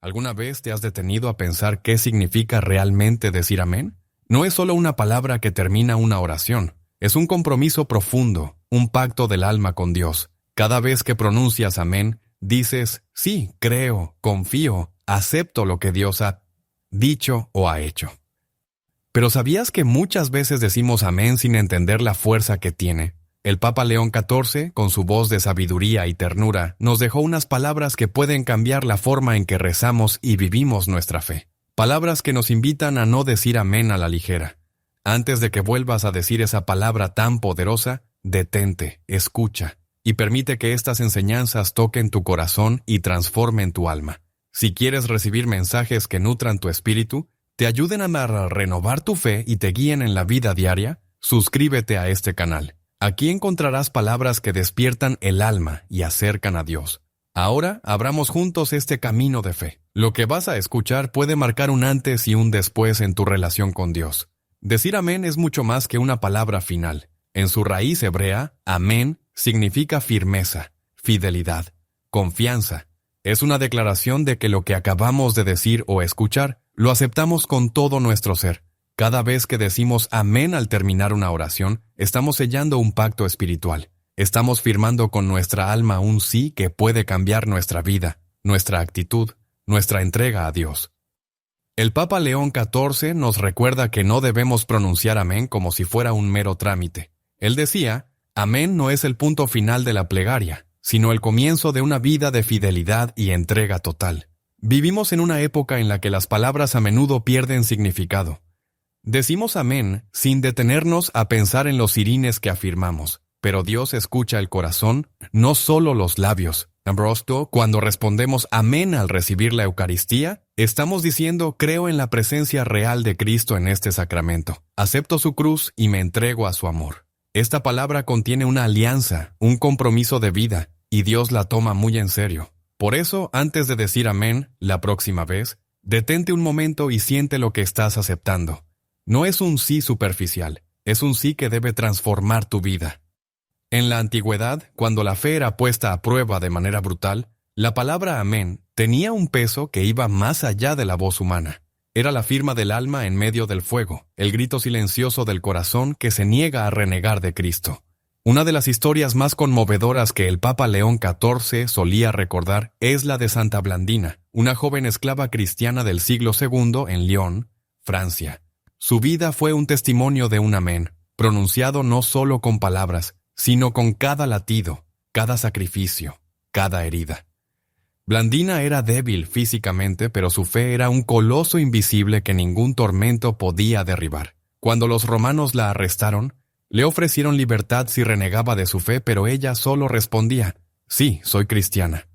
¿Alguna vez te has detenido a pensar qué significa realmente decir amén? No es solo una palabra que termina una oración, es un compromiso profundo, un pacto del alma con Dios. Cada vez que pronuncias amén, dices, sí, creo, confío, acepto lo que Dios ha dicho o ha hecho. Pero ¿sabías que muchas veces decimos amén sin entender la fuerza que tiene? El Papa León XIV, con su voz de sabiduría y ternura, nos dejó unas palabras que pueden cambiar la forma en que rezamos y vivimos nuestra fe. Palabras que nos invitan a no decir amén a la ligera. Antes de que vuelvas a decir esa palabra tan poderosa, detente, escucha, y permite que estas enseñanzas toquen tu corazón y transformen tu alma. Si quieres recibir mensajes que nutran tu espíritu, te ayuden a renovar tu fe y te guíen en la vida diaria, suscríbete a este canal. Aquí encontrarás palabras que despiertan el alma y acercan a Dios. Ahora, abramos juntos este camino de fe. Lo que vas a escuchar puede marcar un antes y un después en tu relación con Dios. Decir amén es mucho más que una palabra final. En su raíz hebrea, amén significa firmeza, fidelidad, confianza. Es una declaración de que lo que acabamos de decir o escuchar, lo aceptamos con todo nuestro ser. Cada vez que decimos amén al terminar una oración, estamos sellando un pacto espiritual. Estamos firmando con nuestra alma un sí que puede cambiar nuestra vida, nuestra actitud, nuestra entrega a Dios. El Papa León XIV nos recuerda que no debemos pronunciar amén como si fuera un mero trámite. Él decía, amén no es el punto final de la plegaria, sino el comienzo de una vida de fidelidad y entrega total. Vivimos en una época en la que las palabras a menudo pierden significado. Decimos amén sin detenernos a pensar en los sirines que afirmamos, pero Dios escucha el corazón, no solo los labios. Ambrosto, cuando respondemos amén al recibir la Eucaristía, estamos diciendo creo en la presencia real de Cristo en este sacramento. Acepto su cruz y me entrego a su amor. Esta palabra contiene una alianza, un compromiso de vida, y Dios la toma muy en serio. Por eso, antes de decir amén, la próxima vez, detente un momento y siente lo que estás aceptando. No es un sí superficial, es un sí que debe transformar tu vida. En la antigüedad, cuando la fe era puesta a prueba de manera brutal, la palabra amén tenía un peso que iba más allá de la voz humana. Era la firma del alma en medio del fuego, el grito silencioso del corazón que se niega a renegar de Cristo. Una de las historias más conmovedoras que el Papa León XIV solía recordar es la de Santa Blandina, una joven esclava cristiana del siglo II en Lyon, Francia. Su vida fue un testimonio de un amén, pronunciado no solo con palabras, sino con cada latido, cada sacrificio, cada herida. Blandina era débil físicamente, pero su fe era un coloso invisible que ningún tormento podía derribar. Cuando los romanos la arrestaron, le ofrecieron libertad si renegaba de su fe, pero ella solo respondía, sí, soy cristiana.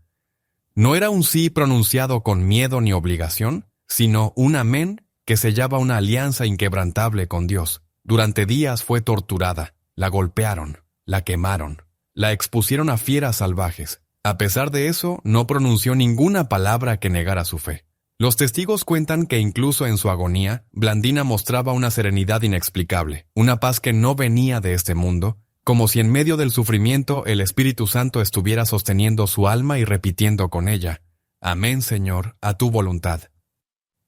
No era un sí pronunciado con miedo ni obligación, sino un amén que sellaba una alianza inquebrantable con Dios. Durante días fue torturada, la golpearon, la quemaron, la expusieron a fieras salvajes. A pesar de eso, no pronunció ninguna palabra que negara su fe. Los testigos cuentan que incluso en su agonía, Blandina mostraba una serenidad inexplicable, una paz que no venía de este mundo, como si en medio del sufrimiento el Espíritu Santo estuviera sosteniendo su alma y repitiendo con ella, «Amén, Señor, a tu voluntad».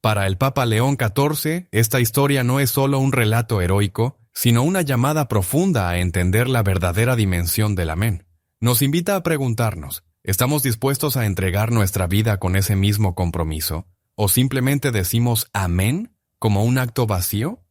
Para el Papa León XIV, esta historia no es solo un relato heroico, sino una llamada profunda a entender la verdadera dimensión del amén. Nos invita a preguntarnos, ¿estamos dispuestos a entregar nuestra vida con ese mismo compromiso? ¿O simplemente decimos amén como un acto vacío?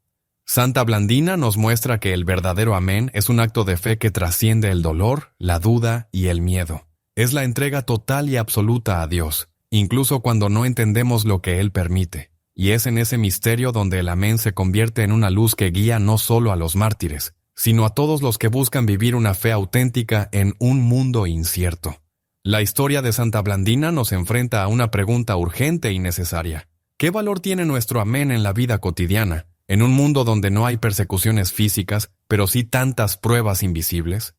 Santa Blandina nos muestra que el verdadero amén es un acto de fe que trasciende el dolor, la duda y el miedo. Es la entrega total y absoluta a Dios, incluso cuando no entendemos lo que Él permite. Y es en ese misterio donde el amén se convierte en una luz que guía no solo a los mártires, sino a todos los que buscan vivir una fe auténtica en un mundo incierto. La historia de Santa Blandina nos enfrenta a una pregunta urgente y necesaria. ¿Qué valor tiene nuestro amén en la vida cotidiana, en un mundo donde no hay persecuciones físicas, pero sí tantas pruebas invisibles?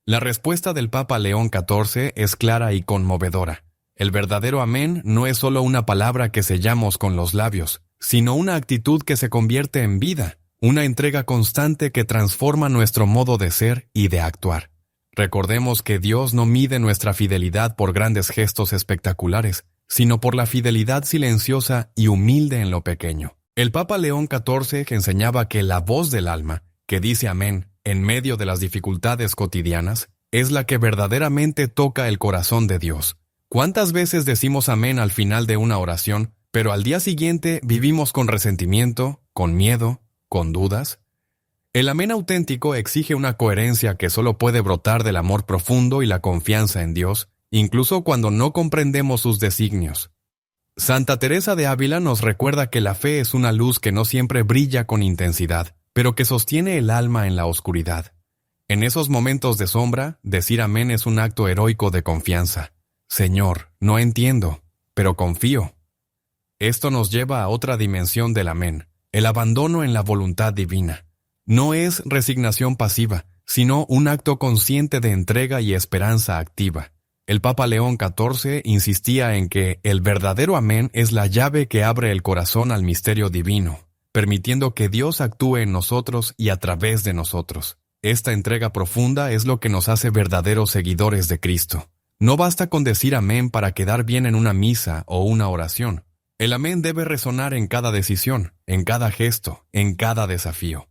La respuesta del Papa León XIV es clara y conmovedora. El verdadero amén no es solo una palabra que sellamos con los labios, sino una actitud que se convierte en vida, una entrega constante que transforma nuestro modo de ser y de actuar. Recordemos que Dios no mide nuestra fidelidad por grandes gestos espectaculares, sino por la fidelidad silenciosa y humilde en lo pequeño. El Papa León XIV enseñaba que la voz del alma, que dice amén en medio de las dificultades cotidianas, es la que verdaderamente toca el corazón de Dios. ¿Cuántas veces decimos amén al final de una oración, pero al día siguiente vivimos con resentimiento, con miedo, con dudas? El amén auténtico exige una coherencia que solo puede brotar del amor profundo y la confianza en Dios, incluso cuando no comprendemos sus designios. Santa Teresa de Ávila nos recuerda que la fe es una luz que no siempre brilla con intensidad, pero que sostiene el alma en la oscuridad. En esos momentos de sombra, decir amén es un acto heroico de confianza. Señor, no entiendo, pero confío. Esto nos lleva a otra dimensión del amén, el abandono en la voluntad divina. No es resignación pasiva, sino un acto consciente de entrega y esperanza activa. El Papa León XIV insistía en que el verdadero amén es la llave que abre el corazón al misterio divino, permitiendo que Dios actúe en nosotros y a través de nosotros. Esta entrega profunda es lo que nos hace verdaderos seguidores de Cristo. No basta con decir amén para quedar bien en una misa o una oración. El amén debe resonar en cada decisión, en cada gesto, en cada desafío.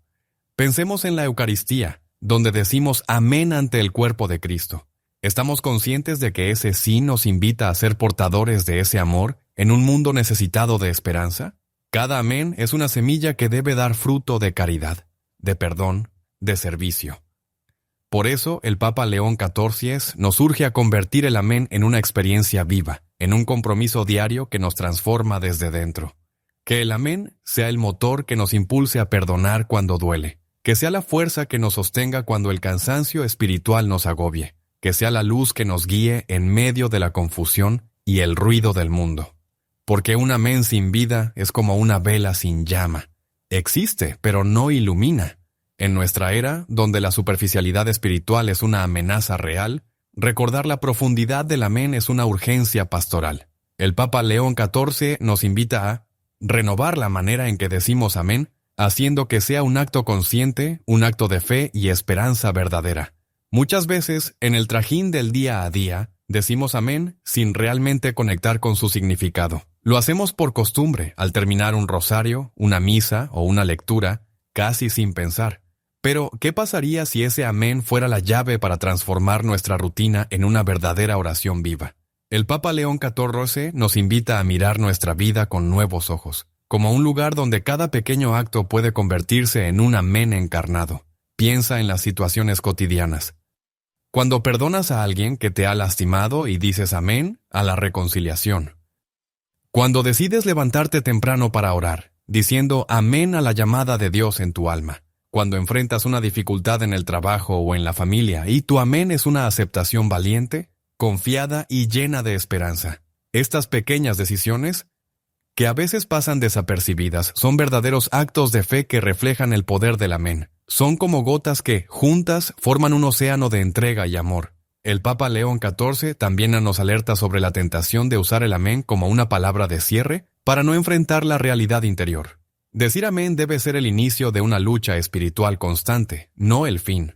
Pensemos en la Eucaristía, donde decimos amén ante el cuerpo de Cristo. ¿Estamos conscientes de que ese sí nos invita a ser portadores de ese amor en un mundo necesitado de esperanza? Cada amén es una semilla que debe dar fruto de caridad, de perdón, de servicio. Por eso, el Papa León XIV nos urge a convertir el amén en una experiencia viva, en un compromiso diario que nos transforma desde dentro. Que el amén sea el motor que nos impulse a perdonar cuando duele, que sea la fuerza que nos sostenga cuando el cansancio espiritual nos agobie, que sea la luz que nos guíe en medio de la confusión y el ruido del mundo. Porque un amén sin vida es como una vela sin llama. Existe, pero no ilumina. En nuestra era, donde la superficialidad espiritual es una amenaza real, recordar la profundidad del amén es una urgencia pastoral. El Papa León XIV nos invita a renovar la manera en que decimos amén, haciendo que sea un acto consciente, un acto de fe y esperanza verdadera. Muchas veces, en el trajín del día a día, decimos amén sin realmente conectar con su significado. Lo hacemos por costumbre, al terminar un rosario, una misa o una lectura, casi sin pensar. Pero, ¿qué pasaría si ese amén fuera la llave para transformar nuestra rutina en una verdadera oración viva? El Papa León XIV nos invita a mirar nuestra vida con nuevos ojos, como un lugar donde cada pequeño acto puede convertirse en un amén encarnado. Piensa en las situaciones cotidianas. Cuando perdonas a alguien que te ha lastimado y dices amén a la reconciliación. Cuando decides levantarte temprano para orar, diciendo amén a la llamada de Dios en tu alma. Cuando enfrentas una dificultad en el trabajo o en la familia y tu amén es una aceptación valiente, confiada y llena de esperanza. Estas pequeñas decisiones, que a veces pasan desapercibidas, son verdaderos actos de fe que reflejan el poder del amén. Son como gotas que, juntas, forman un océano de entrega y amor. El Papa León XIV también nos alerta sobre la tentación de usar el amén como una palabra de cierre para no enfrentar la realidad interior. Decir amén debe ser el inicio de una lucha espiritual constante, no el fin.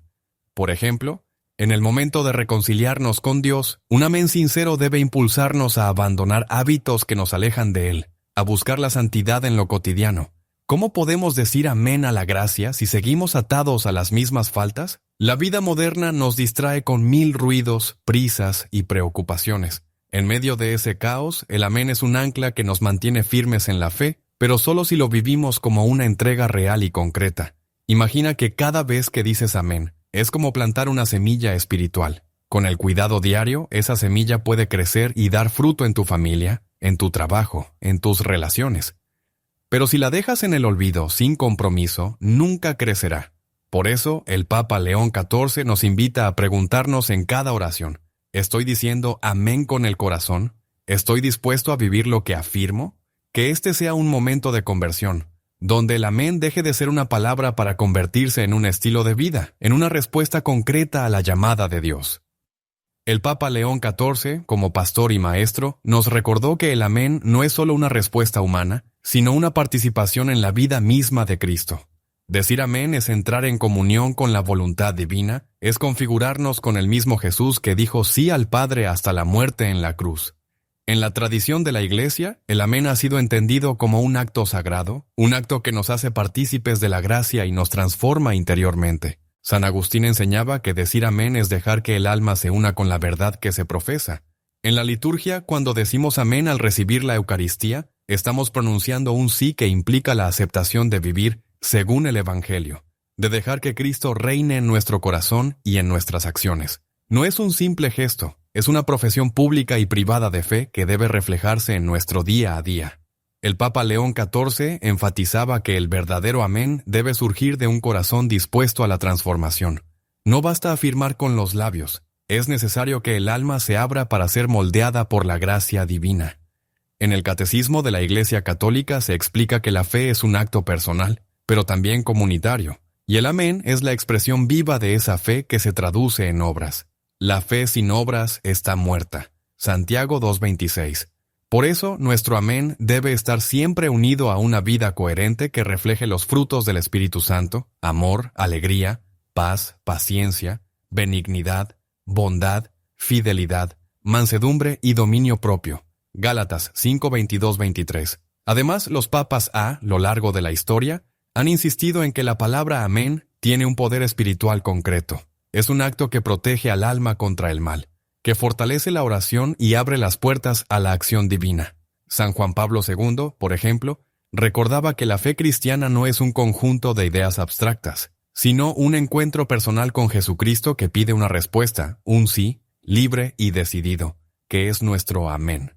Por ejemplo, en el momento de reconciliarnos con Dios, un amén sincero debe impulsarnos a abandonar hábitos que nos alejan de Él, a buscar la santidad en lo cotidiano. ¿Cómo podemos decir amén a la gracia si seguimos atados a las mismas faltas? La vida moderna nos distrae con 1000 ruidos, prisas y preocupaciones. En medio de ese caos, el amén es un ancla que nos mantiene firmes en la fe, pero solo si lo vivimos como una entrega real y concreta. Imagina que cada vez que dices amén, es como plantar una semilla espiritual. Con el cuidado diario, esa semilla puede crecer y dar fruto en tu familia, en tu trabajo, en tus relaciones. Pero si la dejas en el olvido, sin compromiso, nunca crecerá. Por eso, el Papa León XIV nos invita a preguntarnos en cada oración, ¿estoy diciendo amén con el corazón? ¿Estoy dispuesto a vivir lo que afirmo? Que este sea un momento de conversión, donde el amén deje de ser una palabra para convertirse en un estilo de vida, en una respuesta concreta a la llamada de Dios. El Papa León XIV, como pastor y maestro, nos recordó que el amén no es solo una respuesta humana, sino una participación en la vida misma de Cristo. Decir amén es entrar en comunión con la voluntad divina, es configurarnos con el mismo Jesús que dijo sí al Padre hasta la muerte en la cruz. En la tradición de la Iglesia, el amén ha sido entendido como un acto sagrado, un acto que nos hace partícipes de la gracia y nos transforma interiormente. San Agustín enseñaba que decir amén es dejar que el alma se una con la verdad que se profesa. En la liturgia, cuando decimos amén al recibir la Eucaristía, estamos pronunciando un sí que implica la aceptación de vivir según el Evangelio, de dejar que Cristo reine en nuestro corazón y en nuestras acciones. No es un simple gesto, es una profesión pública y privada de fe que debe reflejarse en nuestro día a día. El Papa León XIV enfatizaba que el verdadero amén debe surgir de un corazón dispuesto a la transformación. No basta afirmar con los labios, es necesario que el alma se abra para ser moldeada por la gracia divina. En el Catecismo de la Iglesia Católica se explica que la fe es un acto personal, pero también comunitario, y el amén es la expresión viva de esa fe que se traduce en obras. La fe sin obras está muerta. Santiago 2:26. Por eso, nuestro amén debe estar siempre unido a una vida coherente que refleje los frutos del Espíritu Santo: amor, alegría, paz, paciencia, benignidad, bondad, fidelidad, mansedumbre y dominio propio. Gálatas 5:22-23. Además, los papas a lo largo de la historia han insistido en que la palabra amén tiene un poder espiritual concreto. Es un acto que protege al alma contra el mal, que fortalece la oración y abre las puertas a la acción divina. San Juan Pablo II, por ejemplo, recordaba que la fe cristiana no es un conjunto de ideas abstractas, sino un encuentro personal con Jesucristo que pide una respuesta, un sí, libre y decidido, que es nuestro amén.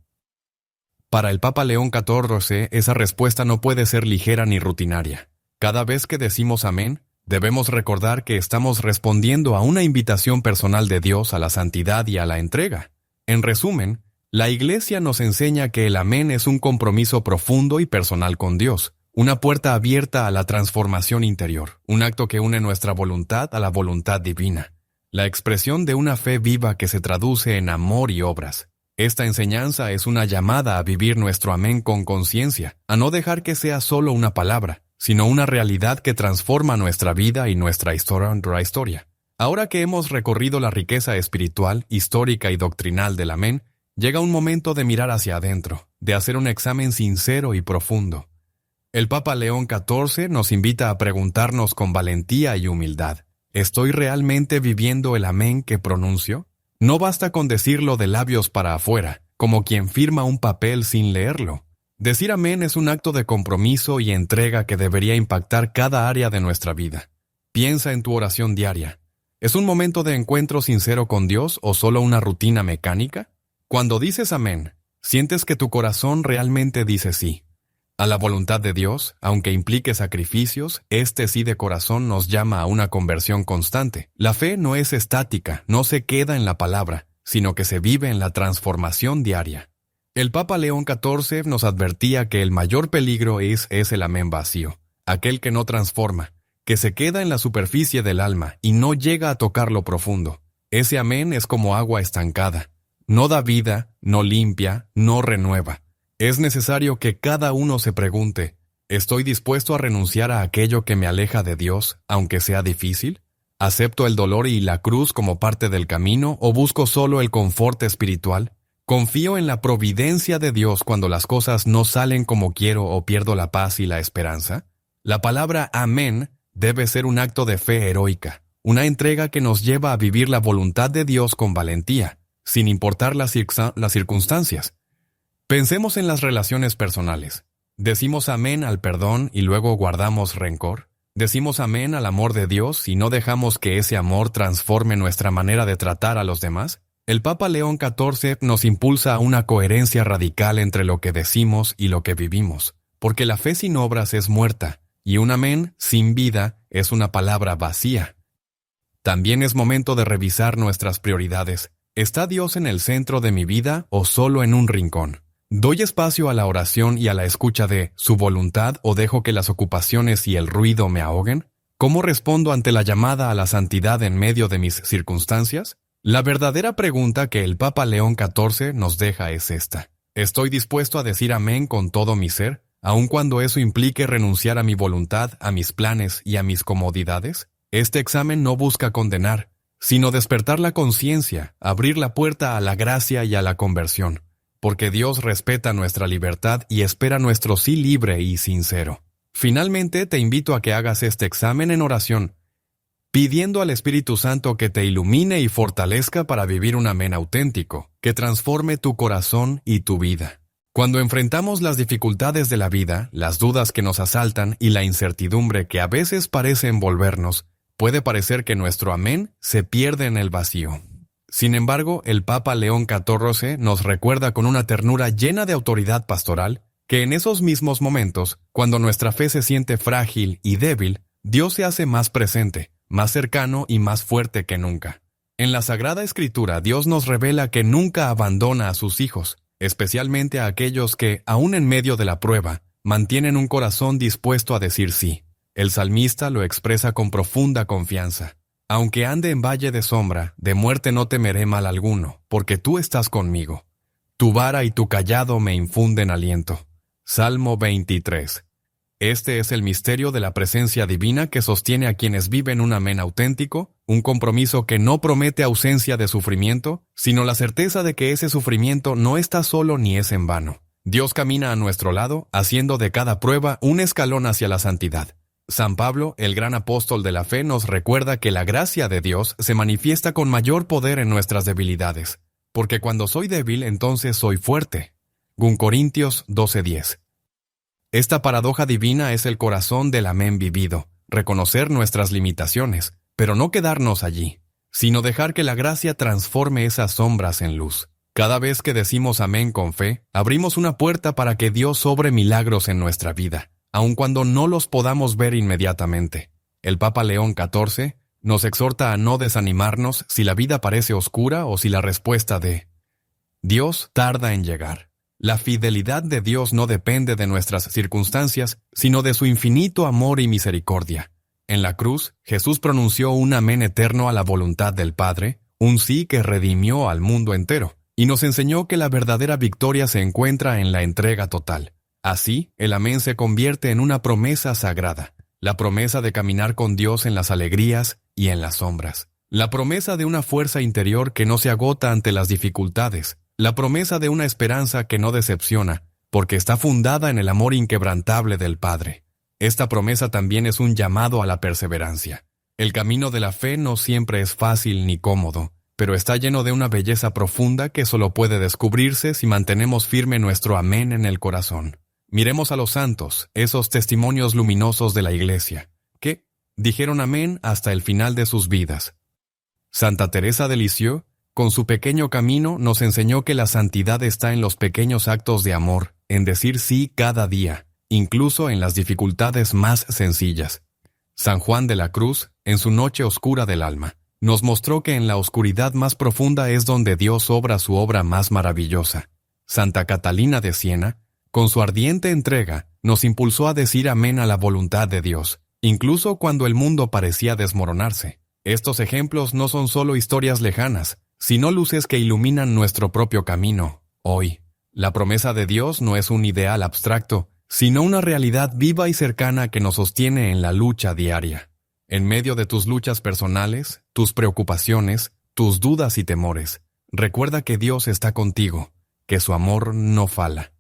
Para el Papa León XIV, esa respuesta no puede ser ligera ni rutinaria. Cada vez que decimos amén, debemos recordar que estamos respondiendo a una invitación personal de Dios a la santidad y a la entrega. En resumen, la Iglesia nos enseña que el amén es un compromiso profundo y personal con Dios, una puerta abierta a la transformación interior, un acto que une nuestra voluntad a la voluntad divina, la expresión de una fe viva que se traduce en amor y obras. Esta enseñanza es una llamada a vivir nuestro amén con conciencia, a no dejar que sea solo una palabra, sino una realidad que transforma nuestra vida y nuestra historia. Ahora que hemos recorrido la riqueza espiritual, histórica y doctrinal del amén, llega un momento de mirar hacia adentro, de hacer un examen sincero y profundo. El Papa León XIV nos invita a preguntarnos con valentía y humildad: ¿estoy realmente viviendo el amén que pronuncio? No basta con decirlo de labios para afuera, como quien firma un papel sin leerlo. Decir amén es un acto de compromiso y entrega que debería impactar cada área de nuestra vida. Piensa en tu oración diaria. ¿Es un momento de encuentro sincero con Dios o solo una rutina mecánica? Cuando dices amén, ¿sientes que tu corazón realmente dice sí a la voluntad de Dios, aunque implique sacrificios? Este sí de corazón nos llama a una conversión constante. La fe no es estática, no se queda en la palabra, sino que se vive en la transformación diaria. El Papa León XIV nos advertía que el mayor peligro es el amén vacío, aquel que no transforma, que se queda en la superficie del alma y no llega a tocar lo profundo. Ese amén es como agua estancada. No da vida, no limpia, no renueva. Es necesario que cada uno se pregunte: ¿estoy dispuesto a renunciar a aquello que me aleja de Dios, aunque sea difícil? ¿Acepto el dolor y la cruz como parte del camino o busco solo el confort espiritual? ¿Confío en la providencia de Dios cuando las cosas no salen como quiero o pierdo la paz y la esperanza? La palabra amén debe ser un acto de fe heroica, una entrega que nos lleva a vivir la voluntad de Dios con valentía, sin importar las circunstancias. Pensemos en las relaciones personales. ¿Decimos amén al perdón y luego guardamos rencor? ¿Decimos amén al amor de Dios y no dejamos que ese amor transforme nuestra manera de tratar a los demás? El Papa León XIV nos impulsa a una coherencia radical entre lo que decimos y lo que vivimos, porque la fe sin obras es muerta, y un amén sin vida es una palabra vacía. También es momento de revisar nuestras prioridades. ¿Está Dios en el centro de mi vida o solo en un rincón? ¿Doy espacio a la oración y a la escucha de su voluntad o dejo que las ocupaciones y el ruido me ahoguen? ¿Cómo respondo ante la llamada a la santidad en medio de mis circunstancias? La verdadera pregunta que el Papa León XIV nos deja es esta: ¿estoy dispuesto a decir amén con todo mi ser, aun cuando eso implique renunciar a mi voluntad, a mis planes y a mis comodidades? Este examen no busca condenar, sino despertar la conciencia, abrir la puerta a la gracia y a la conversión. porque Dios respeta nuestra libertad y espera nuestro sí libre y sincero. Finalmente, te invito a que hagas este examen en oración, pidiendo al Espíritu Santo que te ilumine y fortalezca para vivir un amén auténtico, que transforme tu corazón y tu vida. Cuando enfrentamos las dificultades de la vida, las dudas que nos asaltan y la incertidumbre que a veces parece envolvernos, puede parecer que nuestro amén se pierde en el vacío. Sin embargo, el Papa León XIV nos recuerda con una ternura llena de autoridad pastoral que en esos mismos momentos, cuando nuestra fe se siente frágil y débil, Dios se hace más presente, más cercano y más fuerte que nunca. En la Sagrada Escritura, Dios nos revela que nunca abandona a sus hijos, especialmente a aquellos que, aún en medio de la prueba, mantienen un corazón dispuesto a decir sí. El salmista lo expresa con profunda confianza. Aunque ande en valle de sombra, de muerte no temeré mal alguno, porque tú estás conmigo. Tu vara y tu cayado me infunden aliento. Salmo 23. Este es el misterio de la presencia divina que sostiene a quienes viven un amén auténtico, un compromiso que no promete ausencia de sufrimiento, sino la certeza de que ese sufrimiento no está solo ni es en vano. Dios camina a nuestro lado, haciendo de cada prueba un escalón hacia la santidad. San Pablo, el gran apóstol de la fe, nos recuerda que la gracia de Dios se manifiesta con mayor poder en nuestras debilidades, porque cuando soy débil, entonces soy fuerte. 1 Corintios 12:10. Esta paradoja divina es el corazón del amén vivido, reconocer nuestras limitaciones, pero no quedarnos allí, sino dejar que la gracia transforme esas sombras en luz. Cada vez que decimos amén con fe, abrimos una puerta para que Dios obre milagros en nuestra vida, aun cuando no los podamos ver inmediatamente. El Papa León XIV nos exhorta a no desanimarnos si la vida parece oscura o si la respuesta de Dios tarda en llegar. La fidelidad de Dios no depende de nuestras circunstancias, sino de su infinito amor y misericordia. En la cruz, Jesús pronunció un amén eterno a la voluntad del Padre, un sí que redimió al mundo entero, y nos enseñó que la verdadera victoria se encuentra en la entrega total. Así, el amén se convierte en una promesa sagrada, la promesa de caminar con Dios en las alegrías y en las sombras, la promesa de una fuerza interior que no se agota ante las dificultades, la promesa de una esperanza que no decepciona, porque está fundada en el amor inquebrantable del Padre. Esta promesa también es un llamado a la perseverancia. El camino de la fe no siempre es fácil ni cómodo, pero está lleno de una belleza profunda que solo puede descubrirse si mantenemos firme nuestro amén en el corazón. Miremos a los santos, esos testimonios luminosos de la Iglesia, que dijeron amén hasta el final de sus vidas. Santa Teresa de Lisieux, con su pequeño camino, nos enseñó que la santidad está en los pequeños actos de amor, en decir sí cada día, incluso en las dificultades más sencillas. San Juan de la Cruz, en su noche oscura del alma, nos mostró que en la oscuridad más profunda es donde Dios obra su obra más maravillosa. Santa Catalina de Siena, con su ardiente entrega, nos impulsó a decir amén a la voluntad de Dios, incluso cuando el mundo parecía desmoronarse. Estos ejemplos no son solo historias lejanas, sino luces que iluminan nuestro propio camino, hoy. La promesa de Dios no es un ideal abstracto, sino una realidad viva y cercana que nos sostiene en la lucha diaria. En medio de tus luchas personales, tus preocupaciones, tus dudas y temores, recuerda que Dios está contigo, que su amor no fala.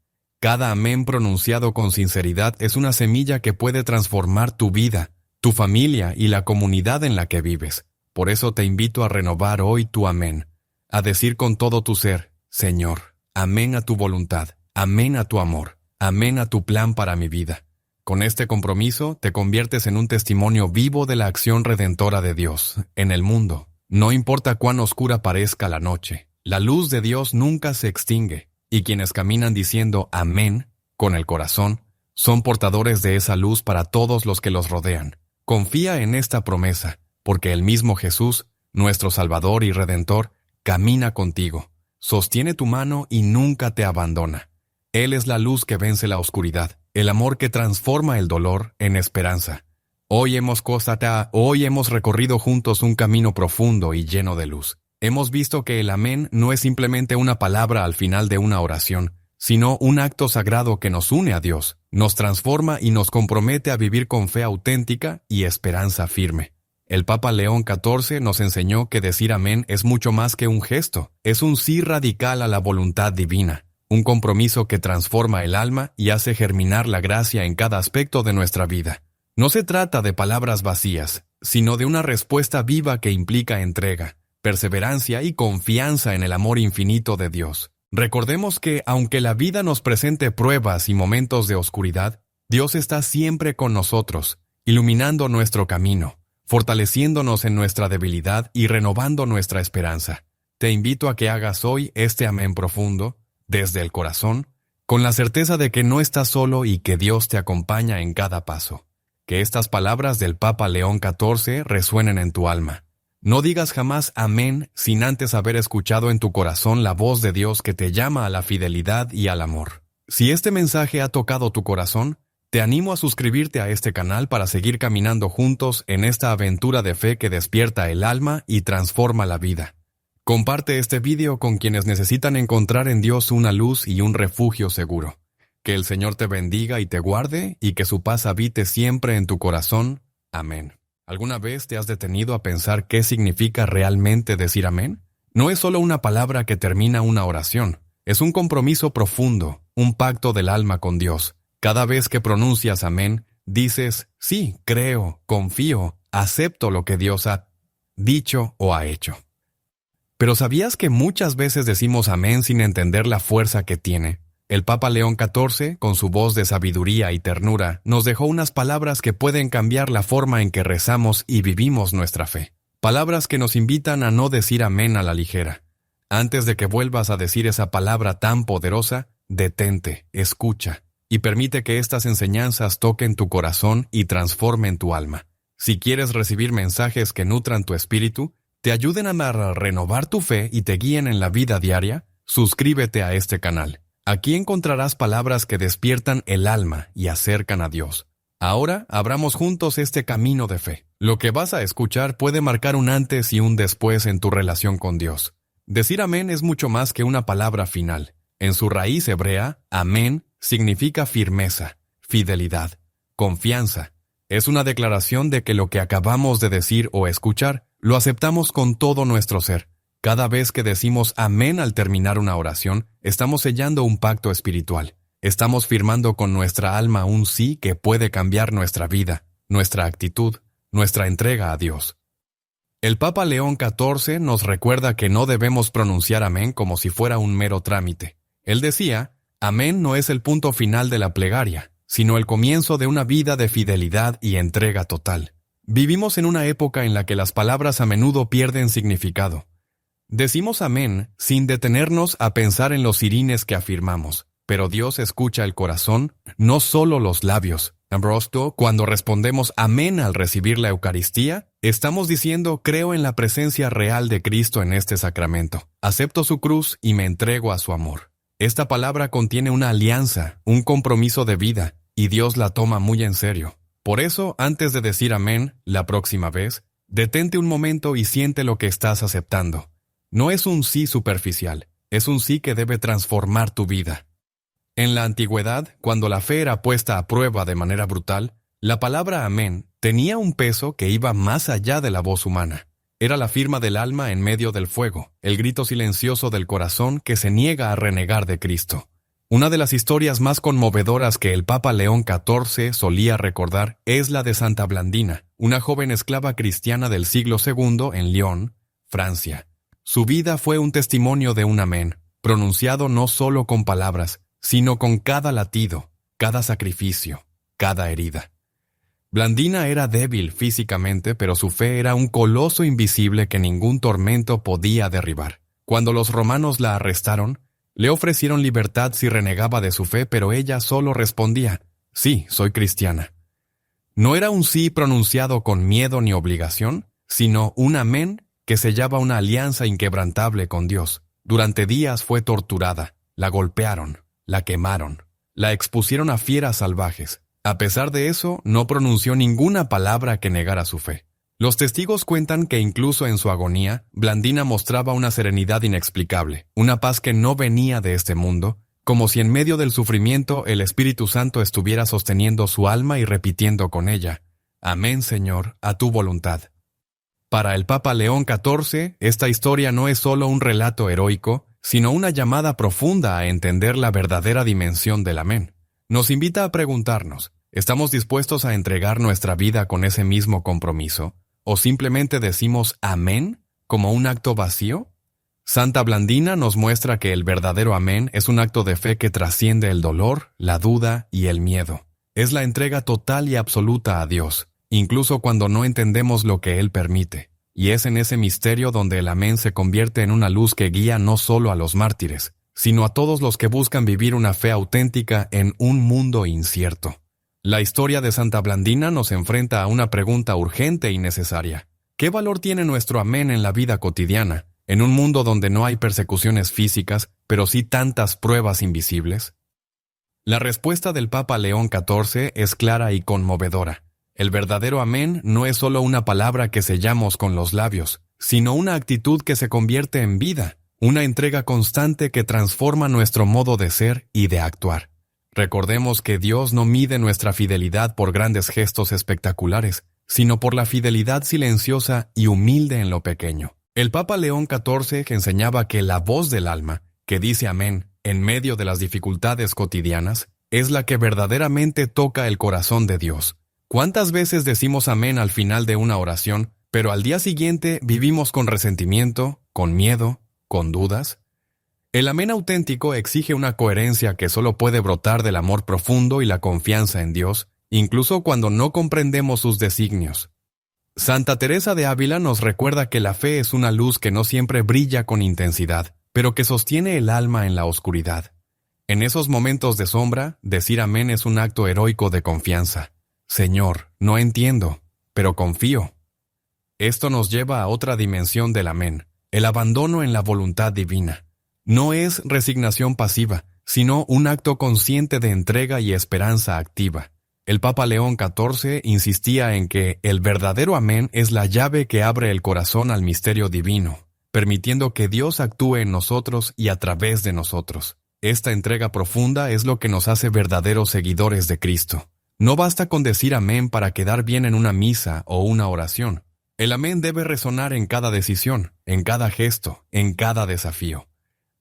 Cada amén pronunciado con sinceridad es una semilla que puede transformar tu vida, tu familia y la comunidad en la que vives. Por eso te invito a renovar hoy tu amén, a decir con todo tu ser, Señor, amén a tu voluntad, amén a tu amor, amén a tu plan para mi vida. Con este compromiso te conviertes en un testimonio vivo de la acción redentora de Dios en el mundo. No importa cuán oscura parezca la noche, la luz de Dios nunca se extingue, y quienes caminan diciendo amén con el corazón son portadores de esa luz para todos los que los rodean. Confía en esta promesa, porque el mismo Jesús, nuestro Salvador y Redentor, camina contigo, sostiene tu mano y nunca te abandona. Él es la luz que vence la oscuridad, el amor que transforma el dolor en esperanza. Hoy hemos recorrido juntos un camino profundo y lleno de luz. Hemos visto que el amén no es simplemente una palabra al final de una oración, sino un acto sagrado que nos une a Dios, nos transforma y nos compromete a vivir con fe auténtica y esperanza firme. El Papa León XIV nos enseñó que decir amén es mucho más que un gesto, es un sí radical a la voluntad divina, un compromiso que transforma el alma y hace germinar la gracia en cada aspecto de nuestra vida. No se trata de palabras vacías, sino de una respuesta viva que implica entrega, perseverancia y confianza en el amor infinito de Dios. Recordemos que, aunque la vida nos presente pruebas y momentos de oscuridad, Dios está siempre con nosotros, iluminando nuestro camino, fortaleciéndonos en nuestra debilidad y renovando nuestra esperanza. Te invito a que hagas hoy este amén profundo, desde el corazón, con la certeza de que no estás solo y que Dios te acompaña en cada paso. Que estas palabras del Papa León XIV resuenen en tu alma. No digas jamás amén sin antes haber escuchado en tu corazón la voz de Dios que te llama a la fidelidad y al amor. Si este mensaje ha tocado tu corazón, te animo a suscribirte a este canal para seguir caminando juntos en esta aventura de fe que despierta el alma y transforma la vida. Comparte este video con quienes necesitan encontrar en Dios una luz y un refugio seguro. Que el Señor te bendiga y te guarde y que su paz habite siempre en tu corazón. Amén. ¿Alguna vez te has detenido a pensar qué significa realmente decir amén? No es solo una palabra que termina una oración. Es un compromiso profundo, un pacto del alma con Dios. Cada vez que pronuncias amén, dices, sí, creo, confío, acepto lo que Dios ha dicho o ha hecho. Pero ¿sabías que muchas veces decimos amén sin entender la fuerza que tiene? El Papa León XIV, con su voz de sabiduría y ternura, nos dejó unas palabras que pueden cambiar la forma en que rezamos y vivimos nuestra fe. Palabras que nos invitan a no decir amén a la ligera. Antes de que vuelvas a decir esa palabra tan poderosa, detente, escucha, y permite que estas enseñanzas toquen tu corazón y transformen tu alma. Si quieres recibir mensajes que nutran tu espíritu, te ayuden a renovar tu fe y te guíen en la vida diaria, suscríbete a este canal. Aquí encontrarás palabras que despiertan el alma y acercan a Dios. Ahora, abramos juntos este camino de fe. Lo que vas a escuchar puede marcar un antes y un después en tu relación con Dios. Decir amén es mucho más que una palabra final. En su raíz hebrea, amén significa firmeza, fidelidad, confianza. Es una declaración de que lo que acabamos de decir o escuchar, lo aceptamos con todo nuestro ser. Cada vez que decimos amén al terminar una oración, estamos sellando un pacto espiritual. Estamos firmando con nuestra alma un sí que puede cambiar nuestra vida, nuestra actitud, nuestra entrega a Dios. El Papa León XIV nos recuerda que no debemos pronunciar amén como si fuera un mero trámite. Él decía, amén no es el punto final de la plegaria, sino el comienzo de una vida de fidelidad y entrega total. Vivimos en una época en la que las palabras a menudo pierden significado. Decimos amén sin detenernos a pensar en los sirines que afirmamos, pero Dios escucha el corazón, no solo los labios. Cuando respondemos amén al recibir la Eucaristía, estamos diciendo creo en la presencia real de Cristo en este sacramento. Acepto su cruz y me entrego a su amor. Esta palabra contiene una alianza, un compromiso de vida, y Dios la toma muy en serio. Por eso, antes de decir amén, la próxima vez, detente un momento y siente lo que estás aceptando. No es un sí superficial, es un sí que debe transformar tu vida. En la antigüedad, cuando la fe era puesta a prueba de manera brutal, la palabra amén tenía un peso que iba más allá de la voz humana. Era la firma del alma en medio del fuego, el grito silencioso del corazón que se niega a renegar de Cristo. Una de las historias más conmovedoras que el Papa León XIV solía recordar es la de Santa Blandina, una joven esclava cristiana del siglo II en Lyon, Francia. Su vida fue un testimonio de un amén, pronunciado no solo con palabras, sino con cada latido, cada sacrificio, cada herida. Blandina era débil físicamente, pero su fe era un coloso invisible que ningún tormento podía derribar. Cuando los romanos la arrestaron, le ofrecieron libertad si renegaba de su fe, pero ella solo respondía, sí, soy cristiana. No era un sí pronunciado con miedo ni obligación, sino un amén que sellaba una alianza inquebrantable con Dios. Durante días fue torturada, la golpearon, la quemaron, la expusieron a fieras salvajes. A pesar de eso, no pronunció ninguna palabra que negara su fe. Los testigos cuentan que incluso en su agonía, Blandina mostraba una serenidad inexplicable, una paz que no venía de este mundo, como si en medio del sufrimiento el Espíritu Santo estuviera sosteniendo su alma y repitiendo con ella, «Amén, Señor, a tu voluntad». Para el Papa León XIV, esta historia no es solo un relato heroico, sino una llamada profunda a entender la verdadera dimensión del amén. Nos invita a preguntarnos, ¿estamos dispuestos a entregar nuestra vida con ese mismo compromiso? ¿O simplemente decimos amén como un acto vacío? Santa Blandina nos muestra que el verdadero amén es un acto de fe que trasciende el dolor, la duda y el miedo. Es la entrega total y absoluta a Dios, incluso cuando no entendemos lo que Él permite. Y es en ese misterio donde el amén se convierte en una luz que guía no solo a los mártires, sino a todos los que buscan vivir una fe auténtica en un mundo incierto. La historia de Santa Blandina nos enfrenta a una pregunta urgente y necesaria. ¿Qué valor tiene nuestro amén en la vida cotidiana, en un mundo donde no hay persecuciones físicas, pero sí tantas pruebas invisibles? La respuesta del Papa León XIV es clara y conmovedora. El verdadero amén no es solo una palabra que sellamos con los labios, sino una actitud que se convierte en vida, una entrega constante que transforma nuestro modo de ser y de actuar. Recordemos que Dios no mide nuestra fidelidad por grandes gestos espectaculares, sino por la fidelidad silenciosa y humilde en lo pequeño. El Papa León XIV enseñaba que la voz del alma, que dice amén en medio de las dificultades cotidianas, es la que verdaderamente toca el corazón de Dios. ¿Cuántas veces decimos amén al final de una oración, pero al día siguiente vivimos con resentimiento, con miedo, con dudas? El amén auténtico exige una coherencia que solo puede brotar del amor profundo y la confianza en Dios, incluso cuando no comprendemos sus designios. Santa Teresa de Ávila nos recuerda que la fe es una luz que no siempre brilla con intensidad, pero que sostiene el alma en la oscuridad. En esos momentos de sombra, decir amén es un acto heroico de confianza. Señor, no entiendo, pero confío. Esto nos lleva a otra dimensión del amén, el abandono en la voluntad divina. No es resignación pasiva, sino un acto consciente de entrega y esperanza activa. El Papa León XIV insistía en que el verdadero amén es la llave que abre el corazón al misterio divino, permitiendo que Dios actúe en nosotros y a través de nosotros. Esta entrega profunda es lo que nos hace verdaderos seguidores de Cristo. No basta con decir amén para quedar bien en una misa o una oración. El amén debe resonar en cada decisión, en cada gesto, en cada desafío.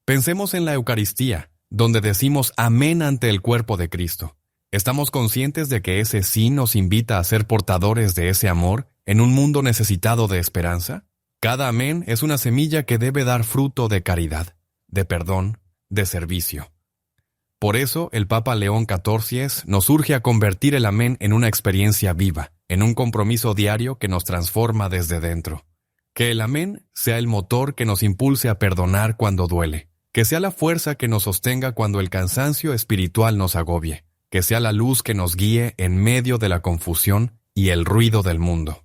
Pensemos en la Eucaristía, donde decimos amén ante el cuerpo de Cristo. ¿Estamos conscientes de que ese sí nos invita a ser portadores de ese amor en un mundo necesitado de esperanza? Cada amén es una semilla que debe dar fruto de caridad, de perdón, de servicio. Por eso, el Papa León XIV nos urge a convertir el amén en una experiencia viva, en un compromiso diario que nos transforma desde dentro. Que el amén sea el motor que nos impulse a perdonar cuando duele, que sea la fuerza que nos sostenga cuando el cansancio espiritual nos agobie, que sea la luz que nos guíe en medio de la confusión y el ruido del mundo.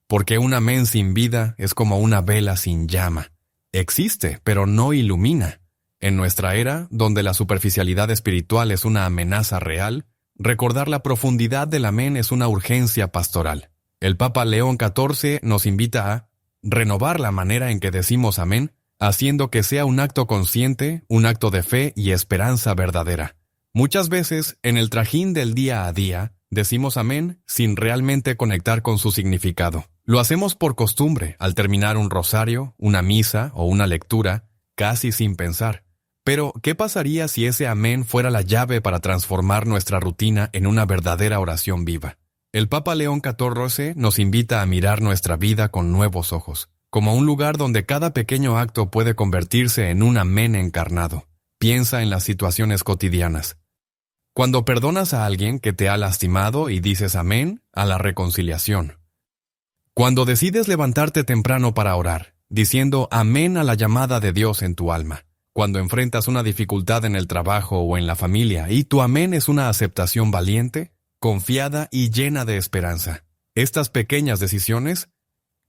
Porque un amén sin vida es como una vela sin llama. Existe, pero no ilumina. En nuestra era, donde la superficialidad espiritual es una amenaza real, recordar la profundidad del amén es una urgencia pastoral. El Papa León XIV nos invita a renovar la manera en que decimos amén, haciendo que sea un acto consciente, un acto de fe y esperanza verdadera. Muchas veces, en el trajín del día a día, decimos amén sin realmente conectar con su significado. Lo hacemos por costumbre, al terminar un rosario, una misa o una lectura, casi sin pensar. Pero, ¿qué pasaría si ese amén fuera la llave para transformar nuestra rutina en una verdadera oración viva? El Papa León XIV nos invita a mirar nuestra vida con nuevos ojos, como un lugar donde cada pequeño acto puede convertirse en un amén encarnado. Piensa en las situaciones cotidianas. Cuando perdonas a alguien que te ha lastimado y dices amén a la reconciliación. Cuando decides levantarte temprano para orar, diciendo amén a la llamada de Dios en tu alma. Cuando enfrentas una dificultad en el trabajo o en la familia y tu amén es una aceptación valiente, confiada y llena de esperanza. Estas pequeñas decisiones,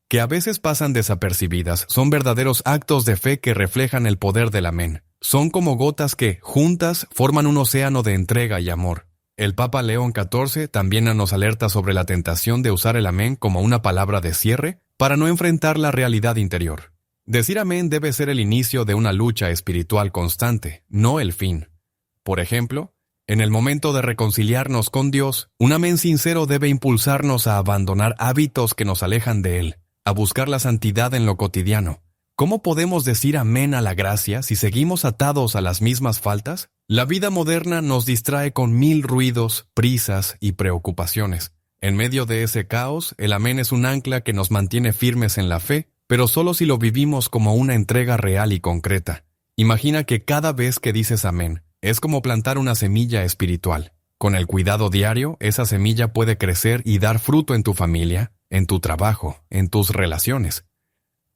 que a veces pasan desapercibidas, son verdaderos actos de fe que reflejan el poder del amén. Son como gotas que, juntas, forman un océano de entrega y amor. El Papa León XIV también nos alerta sobre la tentación de usar el amén como una palabra de cierre para no enfrentar la realidad interior. Decir amén debe ser el inicio de una lucha espiritual constante, no el fin. Por ejemplo, en el momento de reconciliarnos con Dios, un amén sincero debe impulsarnos a abandonar hábitos que nos alejan de Él, a buscar la santidad en lo cotidiano, ¿Cómo podemos decir amén a la gracia si seguimos atados a las mismas faltas? La vida moderna nos distrae con 1000 ruidos, prisas y preocupaciones. En medio de ese caos, el amén es un ancla que nos mantiene firmes en la fe, pero solo si lo vivimos como una entrega real y concreta. Imagina que cada vez que dices amén, es como plantar una semilla espiritual. Con el cuidado diario, esa semilla puede crecer y dar fruto en tu familia, en tu trabajo, en tus relaciones.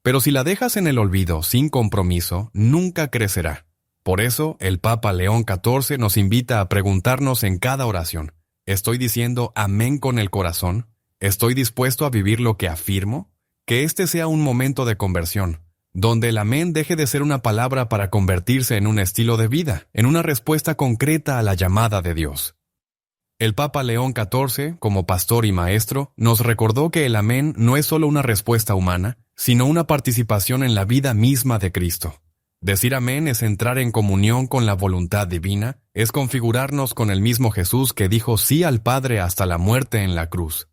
Pero si la dejas en el olvido sin compromiso, nunca crecerá. Por eso, el Papa León XIV nos invita a preguntarnos en cada oración: ¿estoy diciendo amén con el corazón? ¿Estoy dispuesto a vivir lo que afirmo? Que este sea un momento de conversión, donde el amén deje de ser una palabra para convertirse en un estilo de vida, en una respuesta concreta a la llamada de Dios. El Papa León XIV, como pastor y maestro, nos recordó que el amén no es solo una respuesta humana, sino una participación en la vida misma de Cristo. Decir amén es entrar en comunión con la voluntad divina, es configurarnos con el mismo Jesús que dijo sí al Padre hasta la muerte en la cruz.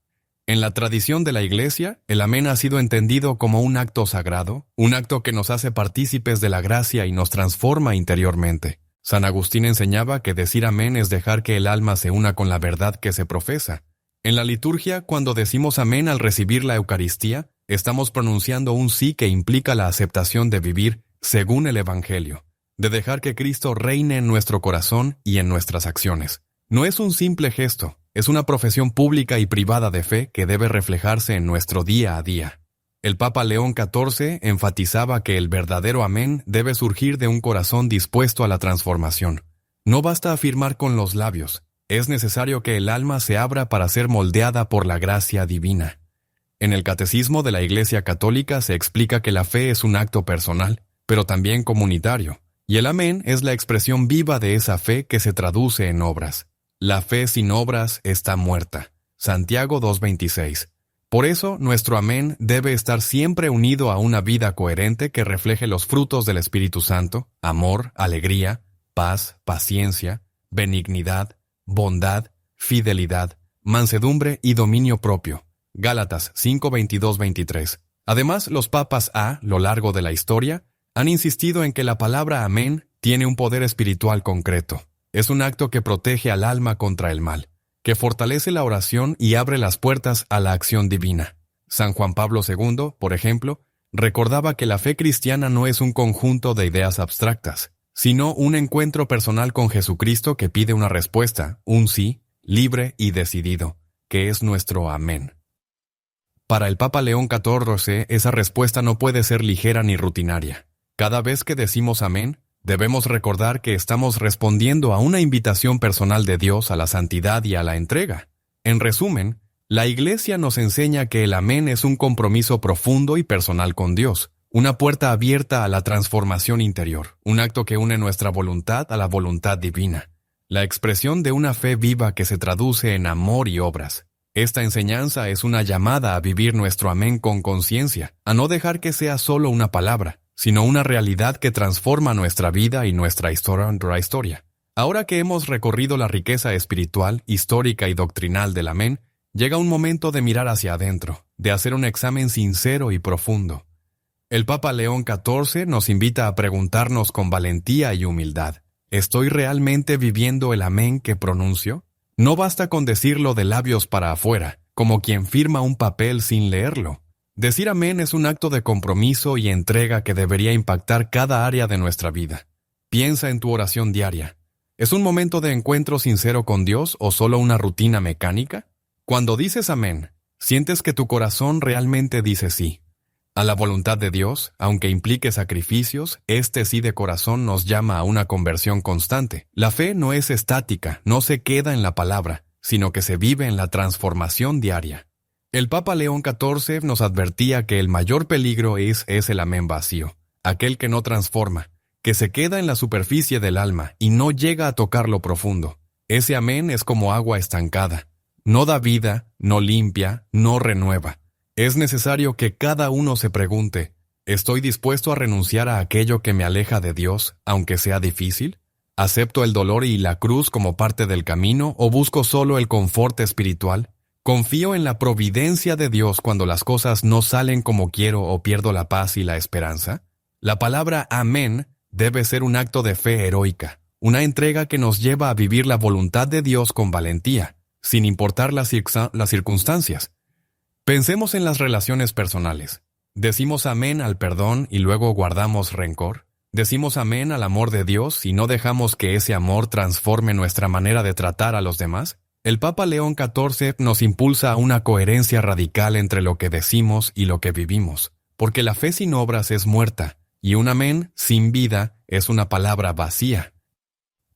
En la tradición de la Iglesia, el amén ha sido entendido como un acto sagrado, un acto que nos hace partícipes de la gracia y nos transforma interiormente. San Agustín enseñaba que decir amén es dejar que el alma se una con la verdad que se profesa. En la liturgia, cuando decimos amén al recibir la Eucaristía, estamos pronunciando un sí que implica la aceptación de vivir según el Evangelio, de dejar que Cristo reine en nuestro corazón y en nuestras acciones. No es un simple gesto, es una profesión pública y privada de fe que debe reflejarse en nuestro día a día. El Papa León XIV enfatizaba que el verdadero amén debe surgir de un corazón dispuesto a la transformación. No basta afirmar con los labios, es necesario que el alma se abra para ser moldeada por la gracia divina. En el Catecismo de la Iglesia Católica se explica que la fe es un acto personal, pero también comunitario, y el amén es la expresión viva de esa fe que se traduce en obras. La fe sin obras está muerta. Santiago 2:26. Por eso, nuestro amén debe estar siempre unido a una vida coherente que refleje los frutos del Espíritu Santo: amor, alegría, paz, paciencia, benignidad, bondad, fidelidad, mansedumbre y dominio propio. Gálatas 5:22-23. Además, los papas a lo largo de la historia han insistido en que la palabra amén tiene un poder espiritual concreto. Es un acto que protege al alma contra el mal, que fortalece la oración y abre las puertas a la acción divina. San Juan Pablo II, por ejemplo, recordaba que la fe cristiana no es un conjunto de ideas abstractas, sino un encuentro personal con Jesucristo que pide una respuesta, un sí, libre y decidido, que es nuestro amén. Para el Papa León XIV, esa respuesta no puede ser ligera ni rutinaria. Cada vez que decimos amén, debemos recordar que estamos respondiendo a una invitación personal de Dios a la santidad y a la entrega. En resumen, la Iglesia nos enseña que el amén es un compromiso profundo y personal con Dios, una puerta abierta a la transformación interior, un acto que une nuestra voluntad a la voluntad divina, la expresión de una fe viva que se traduce en amor y obras. Esta enseñanza es una llamada a vivir nuestro amén con conciencia, a no dejar que sea solo una palabra, sino una realidad que transforma nuestra vida y nuestra historia. Ahora que hemos recorrido la riqueza espiritual, histórica y doctrinal del amén, llega un momento de mirar hacia adentro, de hacer un examen sincero y profundo. El Papa León XIV nos invita a preguntarnos con valentía y humildad: ¿estoy realmente viviendo el amén que pronuncio? No basta con decirlo de labios para afuera, como quien firma un papel sin leerlo. Decir amén es un acto de compromiso y entrega que debería impactar cada área de nuestra vida. Piensa en tu oración diaria. ¿Es un momento de encuentro sincero con Dios o solo una rutina mecánica? Cuando dices amén, ¿sientes que tu corazón realmente dice sí a la voluntad de Dios, aunque implique sacrificios? Este sí de corazón nos llama a una conversión constante. La fe no es estática, no se queda en la palabra, sino que se vive en la transformación diaria. El Papa León XIV nos advertía que el mayor peligro es el amén vacío, aquel que no transforma, que se queda en la superficie del alma y no llega a tocar lo profundo. Ese amén es como agua estancada. No da vida, no limpia, no renueva. Es necesario que cada uno se pregunte: ¿estoy dispuesto a renunciar a aquello que me aleja de Dios, aunque sea difícil? ¿Acepto el dolor y la cruz como parte del camino o busco solo el confort espiritual? ¿Confío en la providencia de Dios cuando las cosas no salen como quiero o pierdo la paz y la esperanza? La palabra amén debe ser un acto de fe heroica, una entrega que nos lleva a vivir la voluntad de Dios con valentía, sin importar las circunstancias. Pensemos en las relaciones personales. ¿Decimos amén al perdón y luego guardamos rencor? ¿Decimos amén al amor de Dios y no dejamos que ese amor transforme nuestra manera de tratar a los demás? El Papa León XIV nos impulsa a una coherencia radical entre lo que decimos y lo que vivimos, porque la fe sin obras es muerta, y un amén sin vida es una palabra vacía.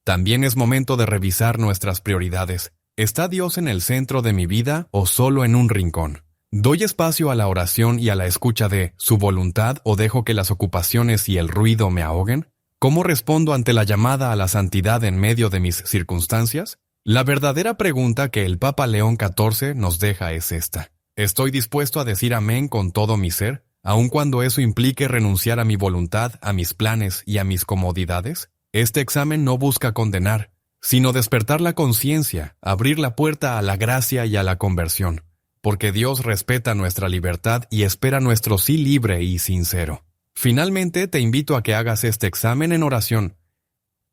También es momento de revisar nuestras prioridades. ¿Está Dios en el centro de mi vida o solo en un rincón? ¿Doy espacio a la oración y a la escucha de su voluntad o dejo que las ocupaciones y el ruido me ahoguen? ¿Cómo respondo ante la llamada a la santidad en medio de mis circunstancias? La verdadera pregunta que el Papa León XIV nos deja es esta. ¿Estoy dispuesto a decir amén con todo mi ser, aun cuando eso implique renunciar a mi voluntad, a mis planes y a mis comodidades? Este examen no busca condenar, sino despertar la conciencia, abrir la puerta a la gracia y a la conversión, porque Dios respeta nuestra libertad y espera nuestro sí libre y sincero. Finalmente, te invito a que hagas este examen en oración,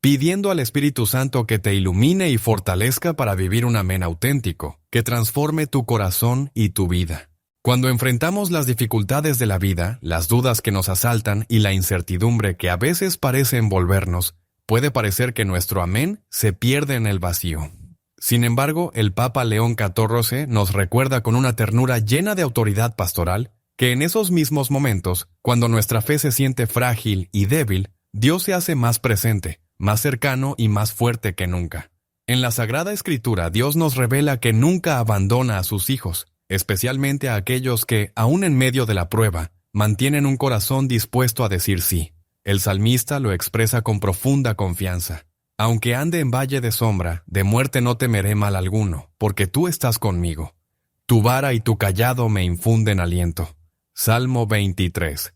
pidiendo al Espíritu Santo que te ilumine y fortalezca para vivir un amén auténtico, que transforme tu corazón y tu vida. Cuando enfrentamos las dificultades de la vida, las dudas que nos asaltan y la incertidumbre que a veces parece envolvernos, puede parecer que nuestro amén se pierde en el vacío. Sin embargo, el Papa León XIV nos recuerda con una ternura llena de autoridad pastoral que en esos mismos momentos, cuando nuestra fe se siente frágil y débil, Dios se hace más presente, más cercano y más fuerte que nunca. En la Sagrada Escritura, Dios nos revela que nunca abandona a sus hijos, especialmente a aquellos que, aún en medio de la prueba, mantienen un corazón dispuesto a decir sí. El salmista lo expresa con profunda confianza. Aunque ande en valle de sombra, de muerte no temeré mal alguno, porque tú estás conmigo. Tu vara y tu cayado me infunden aliento. Salmo 23.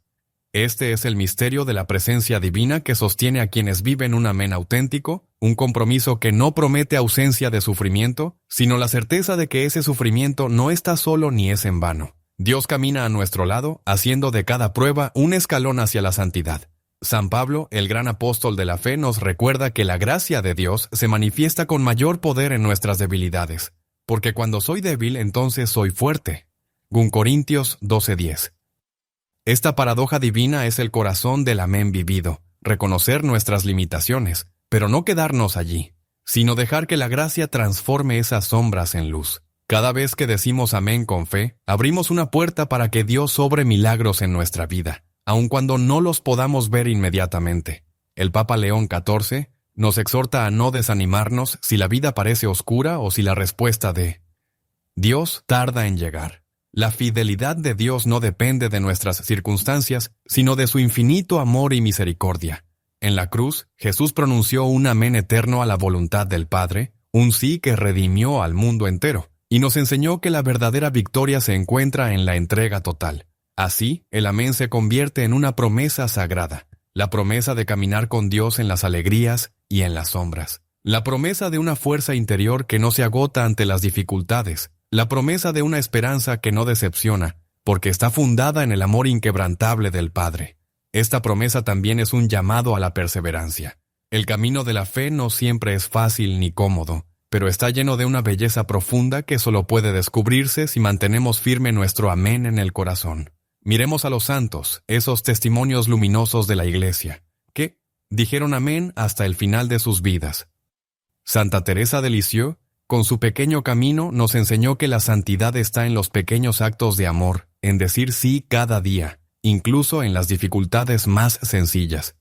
Este es el misterio de la presencia divina que sostiene a quienes viven un amén auténtico, un compromiso que no promete ausencia de sufrimiento, sino la certeza de que ese sufrimiento no está solo ni es en vano. Dios camina a nuestro lado, haciendo de cada prueba un escalón hacia la santidad. San Pablo, el gran apóstol de la fe, nos recuerda que la gracia de Dios se manifiesta con mayor poder en nuestras debilidades, porque cuando soy débil, entonces soy fuerte. 2 Corintios 12:10. Esta paradoja divina es el corazón del amén vivido, reconocer nuestras limitaciones, pero no quedarnos allí, sino dejar que la gracia transforme esas sombras en luz. Cada vez que decimos amén con fe, abrimos una puerta para que Dios obre milagros en nuestra vida, aun cuando no los podamos ver inmediatamente. El Papa León XIV nos exhorta a no desanimarnos si la vida parece oscura o si la respuesta de Dios tarda en llegar. La fidelidad de Dios no depende de nuestras circunstancias, sino de su infinito amor y misericordia. En la cruz, Jesús pronunció un amén eterno a la voluntad del Padre, un sí que redimió al mundo entero, y nos enseñó que la verdadera victoria se encuentra en la entrega total. Así, el amén se convierte en una promesa sagrada, la promesa de caminar con Dios en las alegrías y en las sombras, la promesa de una fuerza interior que no se agota ante las dificultades, la promesa de una esperanza que no decepciona, porque está fundada en el amor inquebrantable del Padre. Esta promesa también es un llamado a la perseverancia. El camino de la fe no siempre es fácil ni cómodo, pero está lleno de una belleza profunda que solo puede descubrirse si mantenemos firme nuestro amén en el corazón. Miremos a los santos, esos testimonios luminosos de la Iglesia, que dijeron amén hasta el final de sus vidas. Santa Teresa de Lisieux, con su pequeño camino, nos enseñó que la santidad está en los pequeños actos de amor, en decir sí cada día, incluso en las dificultades más sencillas.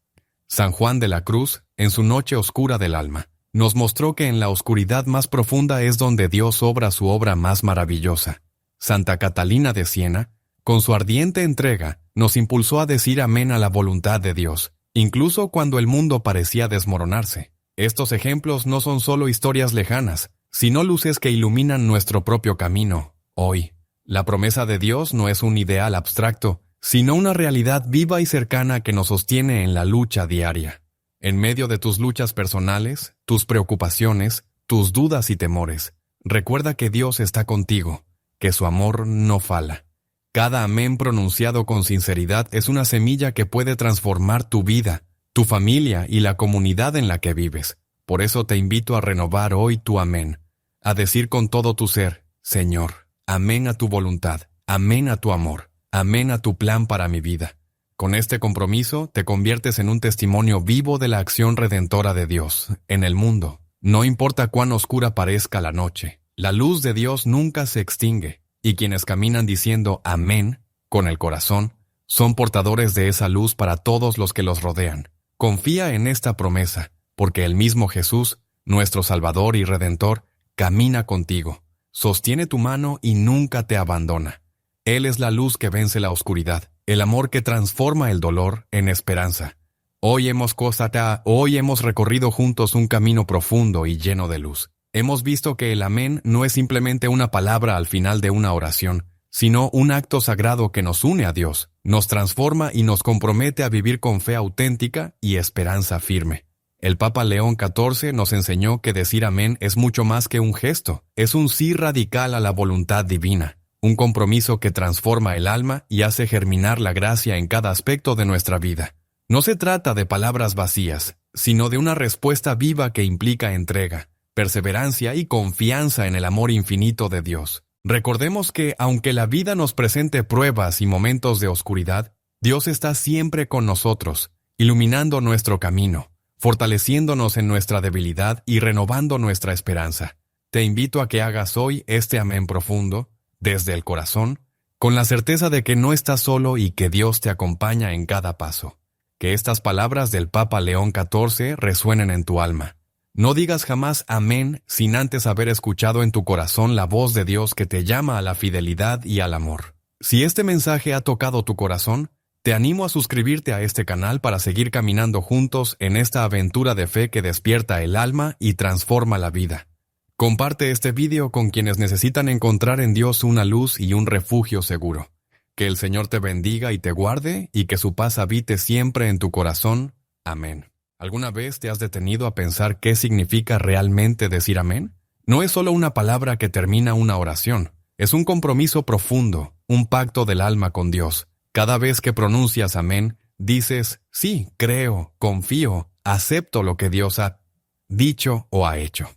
San Juan de la Cruz, en su noche oscura del alma, nos mostró que en la oscuridad más profunda es donde Dios obra su obra más maravillosa. Santa Catalina de Siena, con su ardiente entrega, nos impulsó a decir amén a la voluntad de Dios, incluso cuando el mundo parecía desmoronarse. Estos ejemplos no son solo historias lejanas, sino luces que iluminan nuestro propio camino, hoy. La promesa de Dios no es un ideal abstracto, sino una realidad viva y cercana que nos sostiene en la lucha diaria. En medio de tus luchas personales, tus preocupaciones, tus dudas y temores, recuerda que Dios está contigo, que su amor no fala. Cada amén pronunciado con sinceridad es una semilla que puede transformar tu vida, tu familia y la comunidad en la que vives. Por eso te invito a renovar hoy tu amén, a decir con todo tu ser, Señor, amén a tu voluntad, amén a tu amor, amén a tu plan para mi vida. Con este compromiso te conviertes en un testimonio vivo de la acción redentora de Dios en el mundo. No importa cuán oscura parezca la noche, la luz de Dios nunca se extingue, y quienes caminan diciendo amén con el corazón son portadores de esa luz para todos los que los rodean. Confía en esta promesa, porque el mismo Jesús, nuestro Salvador y Redentor, camina contigo, sostiene tu mano y nunca te abandona. Él es la luz que vence la oscuridad, el amor que transforma el dolor en esperanza. Hoy hemos recorrido juntos un camino profundo y lleno de luz. Hemos visto que el amén no es simplemente una palabra al final de una oración, sino un acto sagrado que nos une a Dios, nos transforma y nos compromete a vivir con fe auténtica y esperanza firme. El Papa León XIV nos enseñó que decir amén es mucho más que un gesto, es un sí radical a la voluntad divina, un compromiso que transforma el alma y hace germinar la gracia en cada aspecto de nuestra vida. No se trata de palabras vacías, sino de una respuesta viva que implica entrega, perseverancia y confianza en el amor infinito de Dios. Recordemos que, aunque la vida nos presente pruebas y momentos de oscuridad, Dios está siempre con nosotros, iluminando nuestro camino, fortaleciéndonos en nuestra debilidad y renovando nuestra esperanza. Te invito a que hagas hoy este amén profundo, desde el corazón, con la certeza de que no estás solo y que Dios te acompaña en cada paso. Que estas palabras del Papa León XIV resuenen en tu alma. No digas jamás amén sin antes haber escuchado en tu corazón la voz de Dios que te llama a la fidelidad y al amor. Si este mensaje ha tocado tu corazón, te animo a suscribirte a este canal para seguir caminando juntos en esta aventura de fe que despierta el alma y transforma la vida. Comparte este video con quienes necesitan encontrar en Dios una luz y un refugio seguro. Que el Señor te bendiga y te guarde y que su paz habite siempre en tu corazón. Amén. ¿Alguna vez te has detenido a pensar qué significa realmente decir amén? No es solo una palabra que termina una oración, es un compromiso profundo, un pacto del alma con Dios. Cada vez que pronuncias amén, dices, sí, creo, confío, acepto lo que Dios ha dicho o ha hecho.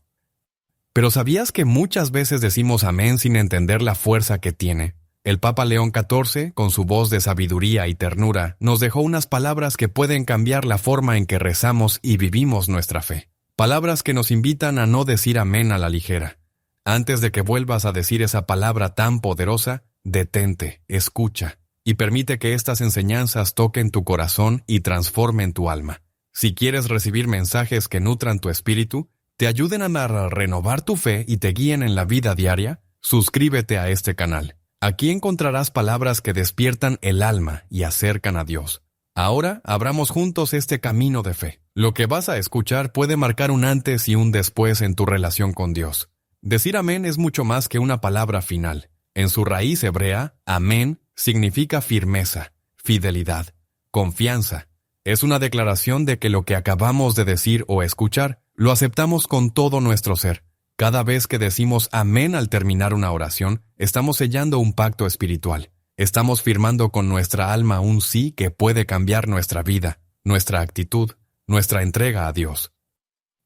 Pero ¿sabías que muchas veces decimos amén sin entender la fuerza que tiene? El Papa León XIV, con su voz de sabiduría y ternura, nos dejó unas palabras que pueden cambiar la forma en que rezamos y vivimos nuestra fe. Palabras que nos invitan a no decir amén a la ligera. Antes de que vuelvas a decir esa palabra tan poderosa, detente, escucha, y permite que estas enseñanzas toquen tu corazón y transformen tu alma. Si quieres recibir mensajes que nutran tu espíritu, te ayuden a renovar tu fe y te guíen en la vida diaria, suscríbete a este canal. Aquí encontrarás palabras que despiertan el alma y acercan a Dios. Ahora, abramos juntos este camino de fe. Lo que vas a escuchar puede marcar un antes y un después en tu relación con Dios. Decir amén es mucho más que una palabra final. En su raíz hebrea, amén significa firmeza, fidelidad, confianza. Es una declaración de que lo que acabamos de decir o escuchar, lo aceptamos con todo nuestro ser. Cada vez que decimos amén al terminar una oración, estamos sellando un pacto espiritual. Estamos firmando con nuestra alma un sí que puede cambiar nuestra vida, nuestra actitud, nuestra entrega a Dios.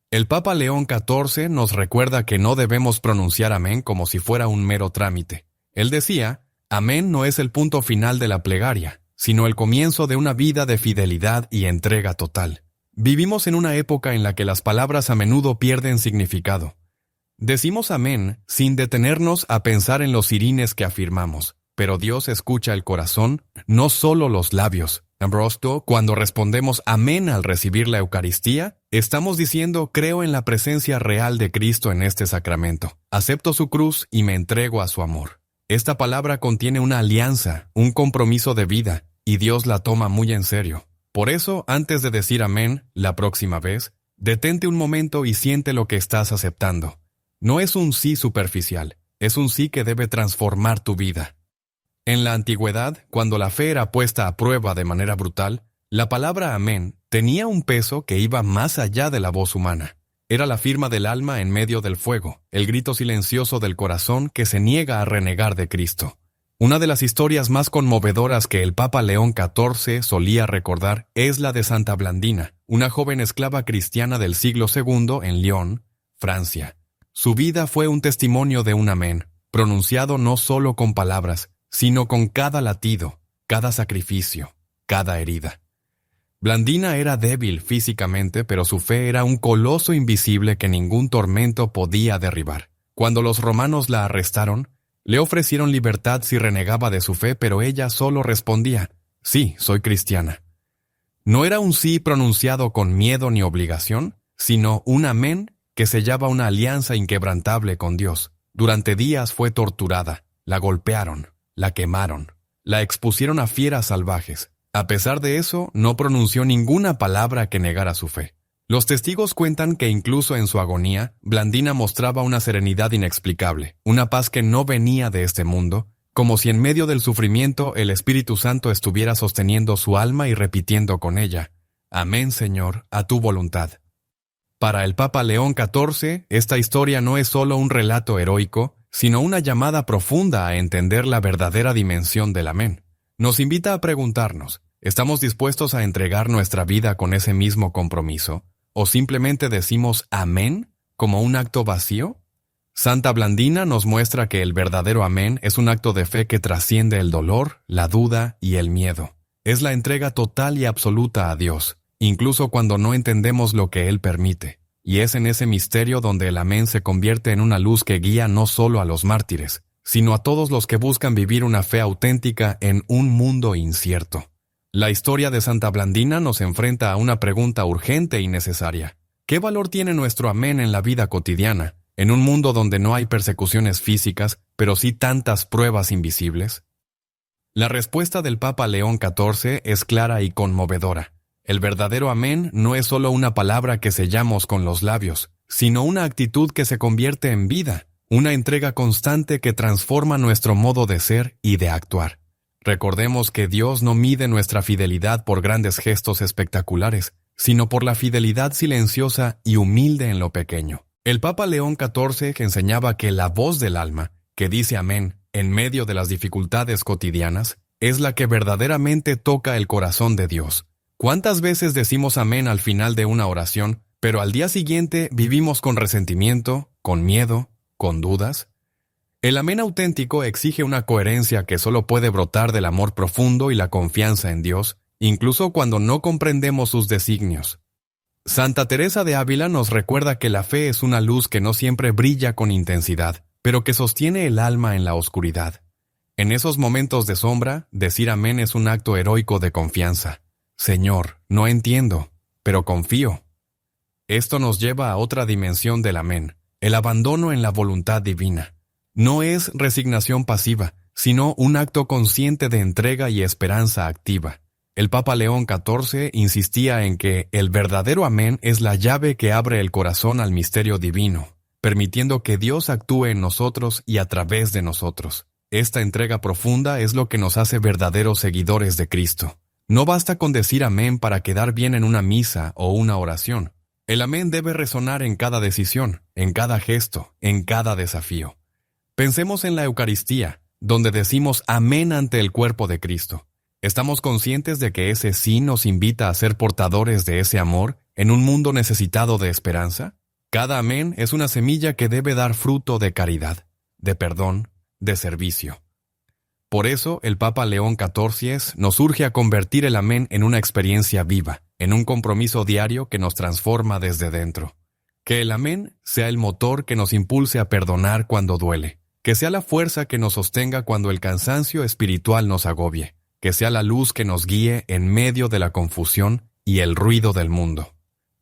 El Papa León XIV nos recuerda que no debemos pronunciar amén como si fuera un mero trámite. Él decía, amén no es el punto final de la plegaria, sino el comienzo de una vida de fidelidad y entrega total. Vivimos en una época en la que las palabras a menudo pierden significado. Decimos amén sin detenernos a pensar en los sirines que afirmamos, pero Dios escucha el corazón, no solo los labios. Ambrosto, cuando respondemos amén al recibir la Eucaristía, estamos diciendo creo en la presencia real de Cristo en este sacramento. Acepto su cruz y me entrego a su amor. Esta palabra contiene una alianza, un compromiso de vida, y Dios la toma muy en serio. Por eso, antes de decir amén, la próxima vez, detente un momento y siente lo que estás aceptando. No es un sí superficial, es un sí que debe transformar tu vida. En la antigüedad, cuando la fe era puesta a prueba de manera brutal, la palabra amén tenía un peso que iba más allá de la voz humana. Era la firma del alma en medio del fuego, el grito silencioso del corazón que se niega a renegar de Cristo. Una de las historias más conmovedoras que el Papa León XIV solía recordar es la de Santa Blandina, una joven esclava cristiana del siglo II en Lyon, Francia. Su vida fue un testimonio de un amén, pronunciado no solo con palabras, sino con cada latido, cada sacrificio, cada herida. Blandina era débil físicamente, pero su fe era un coloso invisible que ningún tormento podía derribar. Cuando los romanos la arrestaron, le ofrecieron libertad si renegaba de su fe, pero ella solo respondía, «Sí, soy cristiana». No era un sí pronunciado con miedo ni obligación, sino un amén que sellaba una alianza inquebrantable con Dios. Durante días fue torturada, la golpearon, la quemaron, la expusieron a fieras salvajes. A pesar de eso, no pronunció ninguna palabra que negara su fe. Los testigos cuentan que incluso en su agonía, Blandina mostraba una serenidad inexplicable, una paz que no venía de este mundo, como si en medio del sufrimiento el Espíritu Santo estuviera sosteniendo su alma y repitiendo con ella, «Amén, Señor, a tu voluntad». Para el Papa León XIV, esta historia no es solo un relato heroico, sino una llamada profunda a entender la verdadera dimensión del amén. Nos invita a preguntarnos, ¿estamos dispuestos a entregar nuestra vida con ese mismo compromiso? ¿O simplemente decimos amén como un acto vacío? Santa Blandina nos muestra que el verdadero amén es un acto de fe que trasciende el dolor, la duda y el miedo. Es la entrega total y absoluta a Dios, incluso cuando no entendemos lo que Él permite. Y es en ese misterio donde el amén se convierte en una luz que guía no solo a los mártires, sino a todos los que buscan vivir una fe auténtica en un mundo incierto. La historia de Santa Blandina nos enfrenta a una pregunta urgente y necesaria. ¿Qué valor tiene nuestro amén en la vida cotidiana, en un mundo donde no hay persecuciones físicas, pero sí tantas pruebas invisibles? La respuesta del Papa León XIV es clara y conmovedora. El verdadero amén no es solo una palabra que sellamos con los labios, sino una actitud que se convierte en vida, una entrega constante que transforma nuestro modo de ser y de actuar. Recordemos que Dios no mide nuestra fidelidad por grandes gestos espectaculares, sino por la fidelidad silenciosa y humilde en lo pequeño. El Papa León XIV enseñaba que la voz del alma, que dice amén en medio de las dificultades cotidianas, es la que verdaderamente toca el corazón de Dios. ¿Cuántas veces decimos amén al final de una oración, pero al día siguiente vivimos con resentimiento, con miedo, con dudas? El amén auténtico exige una coherencia que solo puede brotar del amor profundo y la confianza en Dios, incluso cuando no comprendemos sus designios. Santa Teresa de Ávila nos recuerda que la fe es una luz que no siempre brilla con intensidad, pero que sostiene el alma en la oscuridad. En esos momentos de sombra, decir amén es un acto heroico de confianza. Señor, no entiendo, pero confío. Esto nos lleva a otra dimensión del amén, el abandono en la voluntad divina. No es resignación pasiva, sino un acto consciente de entrega y esperanza activa. El Papa León XIV insistía en que el verdadero amén es la llave que abre el corazón al misterio divino, permitiendo que Dios actúe en nosotros y a través de nosotros. Esta entrega profunda es lo que nos hace verdaderos seguidores de Cristo. No basta con decir amén para quedar bien en una misa o una oración. El amén debe resonar en cada decisión, en cada gesto, en cada desafío. Pensemos en la Eucaristía, donde decimos amén ante el cuerpo de Cristo. ¿Estamos conscientes de que ese sí nos invita a ser portadores de ese amor en un mundo necesitado de esperanza? Cada amén es una semilla que debe dar fruto de caridad, de perdón, de servicio. Por eso, el Papa León XIV nos urge a convertir el amén en una experiencia viva, en un compromiso diario que nos transforma desde dentro. Que el amén sea el motor que nos impulse a perdonar cuando duele. Que sea la fuerza que nos sostenga cuando el cansancio espiritual nos agobie. Que sea la luz que nos guíe en medio de la confusión y el ruido del mundo.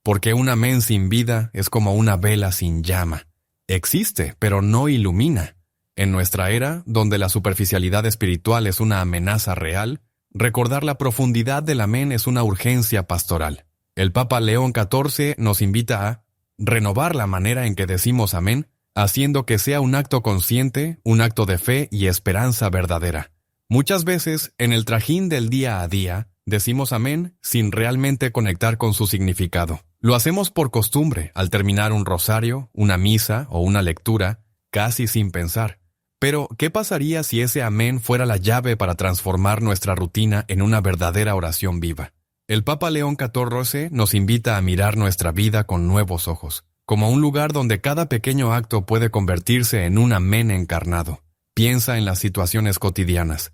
Porque un amén sin vida es como una vela sin llama. Existe, pero no ilumina. En nuestra era, donde la superficialidad espiritual es una amenaza real, recordar la profundidad del amén es una urgencia pastoral. El Papa León XIV nos invita a renovar la manera en que decimos amén, haciendo que sea un acto consciente, un acto de fe y esperanza verdadera. Muchas veces, en el trajín del día a día, decimos amén sin realmente conectar con su significado. Lo hacemos por costumbre, al terminar un rosario, una misa o una lectura, casi sin pensar. Pero, ¿qué pasaría si ese amén fuera la llave para transformar nuestra rutina en una verdadera oración viva? El Papa León XIV nos invita a mirar nuestra vida con nuevos ojos, como un lugar donde cada pequeño acto puede convertirse en un amén encarnado. Piensa en las situaciones cotidianas.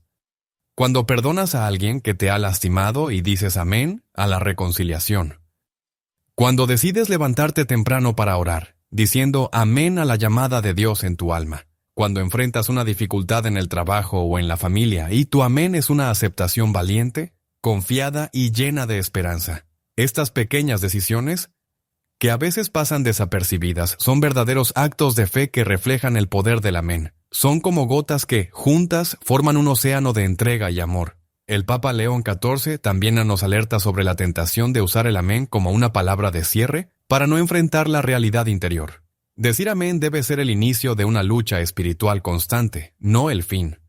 Cuando perdonas a alguien que te ha lastimado y dices amén a la reconciliación. Cuando decides levantarte temprano para orar, diciendo amén a la llamada de Dios en tu alma. Cuando enfrentas una dificultad en el trabajo o en la familia y tu amén es una aceptación valiente, confiada y llena de esperanza. Estas pequeñas decisiones, que a veces pasan desapercibidas, son verdaderos actos de fe que reflejan el poder del amén. Son como gotas que, juntas, forman un océano de entrega y amor. El Papa León XIV también nos alerta sobre la tentación de usar el amén como una palabra de cierre para no enfrentar la realidad interior. Decir amén debe ser el inicio de una lucha espiritual constante, no el fin.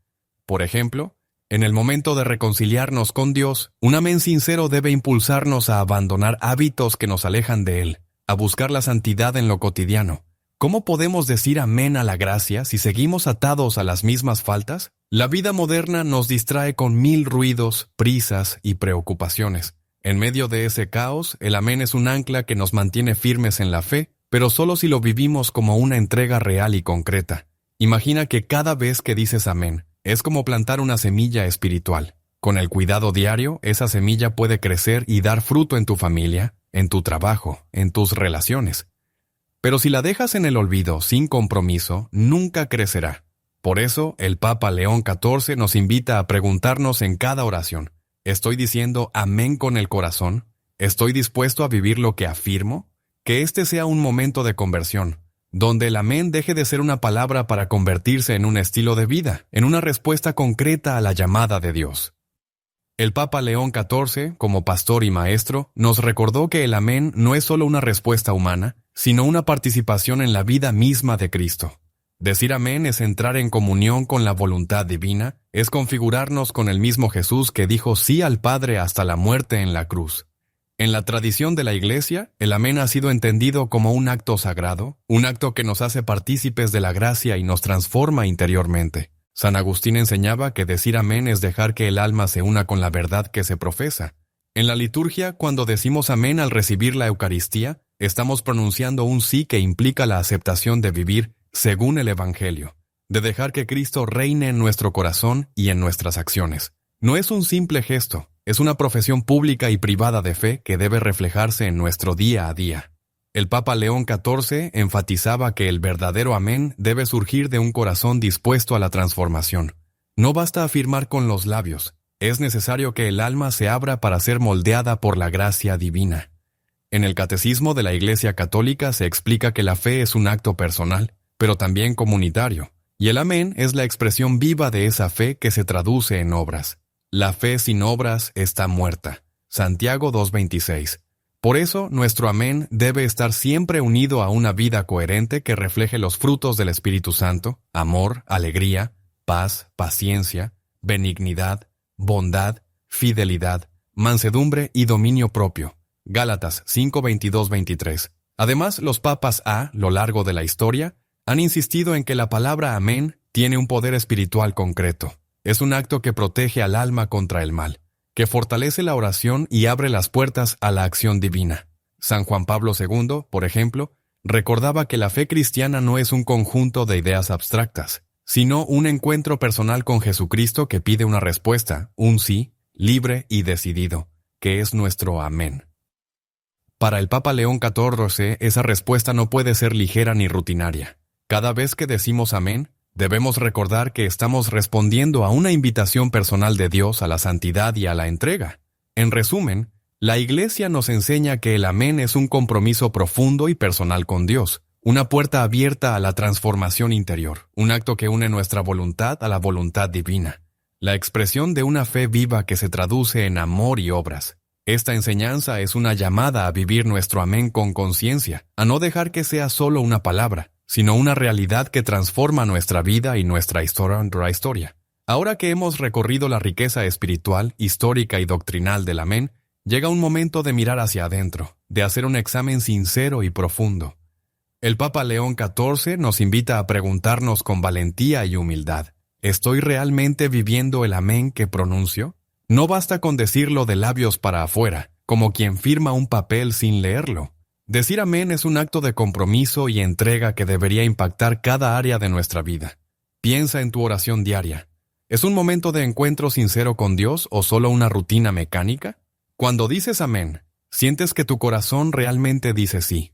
Por ejemplo, en el momento de reconciliarnos con Dios, un amén sincero debe impulsarnos a abandonar hábitos que nos alejan de Él, a buscar la santidad en lo cotidiano. ¿Cómo podemos decir amén a la gracia si seguimos atados a las mismas faltas? La vida moderna nos distrae con 1000 ruidos, prisas y preocupaciones. En medio de ese caos, el amén es un ancla que nos mantiene firmes en la fe, pero solo si lo vivimos como una entrega real y concreta. Imagina que cada vez que dices amén, es como plantar una semilla espiritual. Con el cuidado diario, esa semilla puede crecer y dar fruto en tu familia, en tu trabajo, en tus relaciones. Pero si la dejas en el olvido, sin compromiso, nunca crecerá. Por eso, el Papa León XIV nos invita a preguntarnos en cada oración, ¿estoy diciendo amén con el corazón? ¿Estoy dispuesto a vivir lo que afirmo? Que este sea un momento de conversión, donde el amén deje de ser una palabra para convertirse en un estilo de vida, en una respuesta concreta a la llamada de Dios. El Papa León XIV, como pastor y maestro, nos recordó que el amén no es solo una respuesta humana, sino una participación en la vida misma de Cristo. Decir amén es entrar en comunión con la voluntad divina, es configurarnos con el mismo Jesús que dijo sí al Padre hasta la muerte en la cruz. En la tradición de la Iglesia, el amén ha sido entendido como un acto sagrado, un acto que nos hace partícipes de la gracia y nos transforma interiormente. San Agustín enseñaba que decir amén es dejar que el alma se una con la verdad que se profesa. En la liturgia, cuando decimos amén al recibir la Eucaristía, estamos pronunciando un sí que implica la aceptación de vivir según el Evangelio, de dejar que Cristo reine en nuestro corazón y en nuestras acciones. No es un simple gesto, es una profesión pública y privada de fe que debe reflejarse en nuestro día a día. El Papa León XIV enfatizaba que el verdadero amén debe surgir de un corazón dispuesto a la transformación. No basta afirmar con los labios, es necesario que el alma se abra para ser moldeada por la gracia divina. En el Catecismo de la Iglesia Católica se explica que la fe es un acto personal, pero también comunitario, y el amén es la expresión viva de esa fe que se traduce en obras. La fe sin obras está muerta. Santiago 2:26. Por eso, nuestro amén debe estar siempre unido a una vida coherente que refleje los frutos del Espíritu Santo: amor, alegría, paz, paciencia, benignidad, bondad, fidelidad, mansedumbre y dominio propio. Gálatas 5:22-23. Además, los papas a lo largo de la historia han insistido en que la palabra amén tiene un poder espiritual concreto. Es un acto que protege al alma contra el mal, que fortalece la oración y abre las puertas a la acción divina. San Juan Pablo II, por ejemplo, recordaba que la fe cristiana no es un conjunto de ideas abstractas, sino un encuentro personal con Jesucristo que pide una respuesta, un sí, libre y decidido, que es nuestro amén. Para el Papa León XIV, esa respuesta no puede ser ligera ni rutinaria. Cada vez que decimos amén, debemos recordar que estamos respondiendo a una invitación personal de Dios a la santidad y a la entrega. En resumen, la Iglesia nos enseña que el amén es un compromiso profundo y personal con Dios, una puerta abierta a la transformación interior, un acto que une nuestra voluntad a la voluntad divina, la expresión de una fe viva que se traduce en amor y obras. Esta enseñanza es una llamada a vivir nuestro amén con conciencia, a no dejar que sea solo una palabra, sino una realidad que transforma nuestra vida y nuestra historia. Ahora que hemos recorrido la riqueza espiritual, histórica y doctrinal del amén, llega un momento de mirar hacia adentro, de hacer un examen sincero y profundo. El Papa León XIV nos invita a preguntarnos con valentía y humildad: ¿estoy realmente viviendo el amén que pronuncio? No basta con decirlo de labios para afuera, como quien firma un papel sin leerlo. Decir amén es un acto de compromiso y entrega que debería impactar cada área de nuestra vida. Piensa en tu oración diaria. ¿Es un momento de encuentro sincero con Dios o solo una rutina mecánica? Cuando dices amén, sientes que tu corazón realmente dice sí.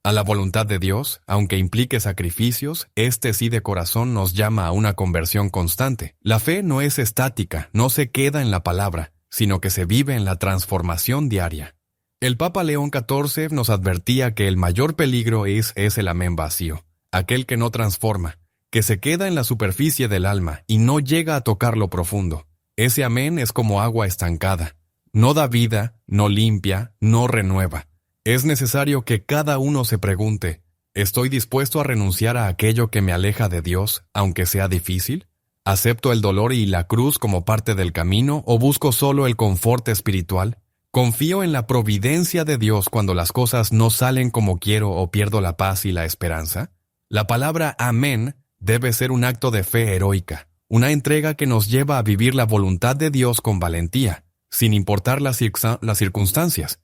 A la voluntad de Dios, aunque implique sacrificios, este sí de corazón nos llama a una conversión constante. La fe no es estática, no se queda en la palabra, sino que se vive en la transformación diaria. El Papa León XIV nos advertía que el mayor peligro es el amén vacío, aquel que no transforma, que se queda en la superficie del alma y no llega a tocar lo profundo. Ese amén es como agua estancada. No da vida, no limpia, no renueva. Es necesario que cada uno se pregunte: ¿estoy dispuesto a renunciar a aquello que me aleja de Dios, aunque sea difícil? ¿Acepto el dolor y la cruz como parte del camino o busco solo el confort espiritual? ¿Confío en la providencia de Dios cuando las cosas no salen como quiero o pierdo la paz y la esperanza? La palabra amén debe ser un acto de fe heroica, una entrega que nos lleva a vivir la voluntad de Dios con valentía, sin importar las circunstancias.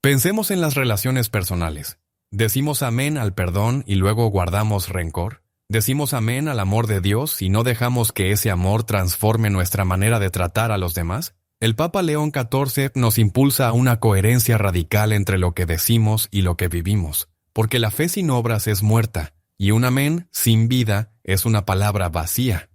Pensemos en las relaciones personales. ¿Decimos amén al perdón y luego guardamos rencor? ¿Decimos amén al amor de Dios y no dejamos que ese amor transforme nuestra manera de tratar a los demás? El Papa León XIV nos impulsa a una coherencia radical entre lo que decimos y lo que vivimos, porque la fe sin obras es muerta, y un amén sin vida es una palabra vacía.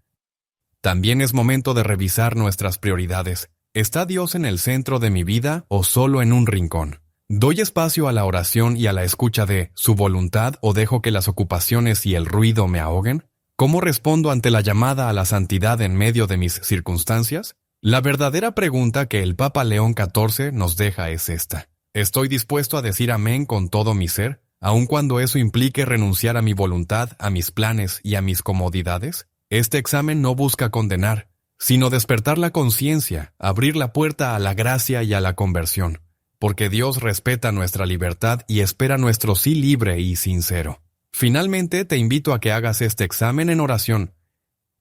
También es momento de revisar nuestras prioridades. ¿Está Dios en el centro de mi vida o solo en un rincón? ¿Doy espacio a la oración y a la escucha de su voluntad o dejo que las ocupaciones y el ruido me ahoguen? ¿Cómo respondo ante la llamada a la santidad en medio de mis circunstancias? La verdadera pregunta que el Papa León XIV nos deja es esta: ¿estoy dispuesto a decir amén con todo mi ser, aun cuando eso implique renunciar a mi voluntad, a mis planes y a mis comodidades? Este examen no busca condenar, sino despertar la conciencia, abrir la puerta a la gracia y a la conversión, porque Dios respeta nuestra libertad y espera nuestro sí libre y sincero. Finalmente, te invito a que hagas este examen en oración,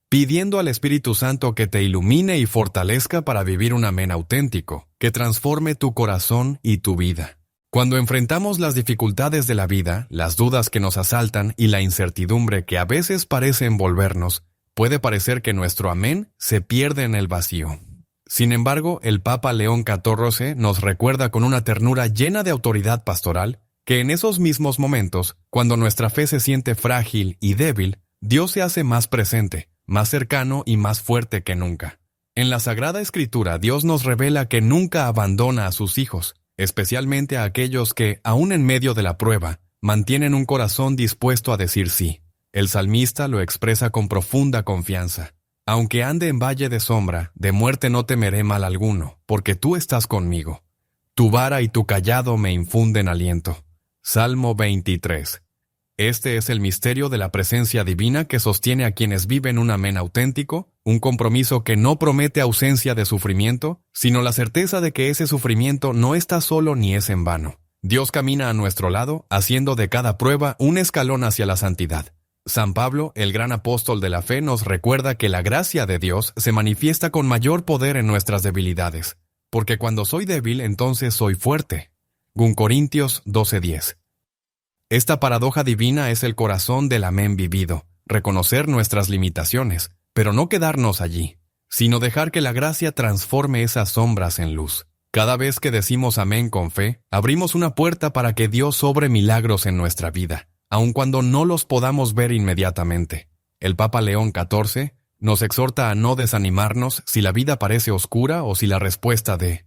pidiendo al Espíritu Santo que te ilumine y fortalezca para vivir un amén auténtico, que transforme tu corazón y tu vida. Cuando enfrentamos las dificultades de la vida, las dudas que nos asaltan y la incertidumbre que a veces parece envolvernos, puede parecer que nuestro amén se pierde en el vacío. Sin embargo, el Papa León XIV nos recuerda con una ternura llena de autoridad pastoral que en esos mismos momentos, cuando nuestra fe se siente frágil y débil, Dios se hace más presente, más cercano y más fuerte que nunca. En la Sagrada Escritura, Dios nos revela que nunca abandona a sus hijos, especialmente a aquellos que, aún en medio de la prueba, mantienen un corazón dispuesto a decir sí. El salmista lo expresa con profunda confianza: aunque ande en valle de sombra, de muerte no temeré mal alguno, porque tú estás conmigo. Tu vara y tu cayado me infunden aliento. Salmo 23. Este es el misterio de la presencia divina que sostiene a quienes viven un amén auténtico, un compromiso que no promete ausencia de sufrimiento, sino la certeza de que ese sufrimiento no está solo ni es en vano. Dios camina a nuestro lado, haciendo de cada prueba un escalón hacia la santidad. San Pablo, el gran apóstol de la fe, nos recuerda que la gracia de Dios se manifiesta con mayor poder en nuestras debilidades, porque cuando soy débil, entonces soy fuerte. 1 Corintios 12:10. Esta paradoja divina es el corazón del amén vivido, reconocer nuestras limitaciones, pero no quedarnos allí, sino dejar que la gracia transforme esas sombras en luz. Cada vez que decimos amén con fe, abrimos una puerta para que Dios obre milagros en nuestra vida, aun cuando no los podamos ver inmediatamente. El Papa León XIV nos exhorta a no desanimarnos si la vida parece oscura o si la respuesta de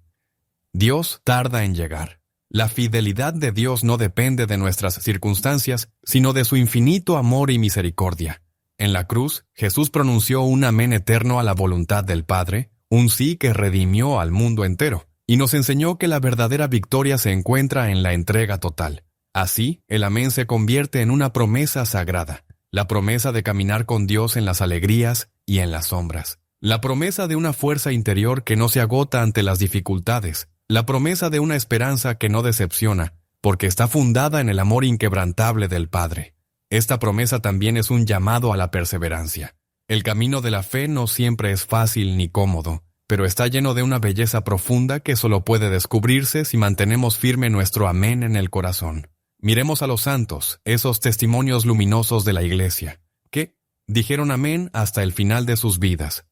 Dios tarda en llegar. La fidelidad de Dios no depende de nuestras circunstancias, sino de su infinito amor y misericordia. En la cruz, Jesús pronunció un amén eterno a la voluntad del Padre, un sí que redimió al mundo entero, y nos enseñó que la verdadera victoria se encuentra en la entrega total. Así, el amén se convierte en una promesa sagrada, la promesa de caminar con Dios en las alegrías y en las sombras, la promesa de una fuerza interior que no se agota ante las dificultades, la promesa de una esperanza que no decepciona, porque está fundada en el amor inquebrantable del Padre. Esta promesa también es un llamado a la perseverancia. El camino de la fe no siempre es fácil ni cómodo, pero está lleno de una belleza profunda que solo puede descubrirse si mantenemos firme nuestro amén en el corazón. Miremos a los santos, esos testimonios luminosos de la Iglesia, que dijeron amén hasta el final de sus vidas.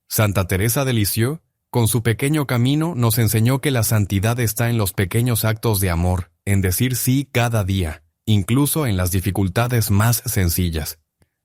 Santa Teresa de Lisieux, con su pequeño camino, nos enseñó que la santidad está en los pequeños actos de amor, en decir sí cada día, incluso en las dificultades más sencillas.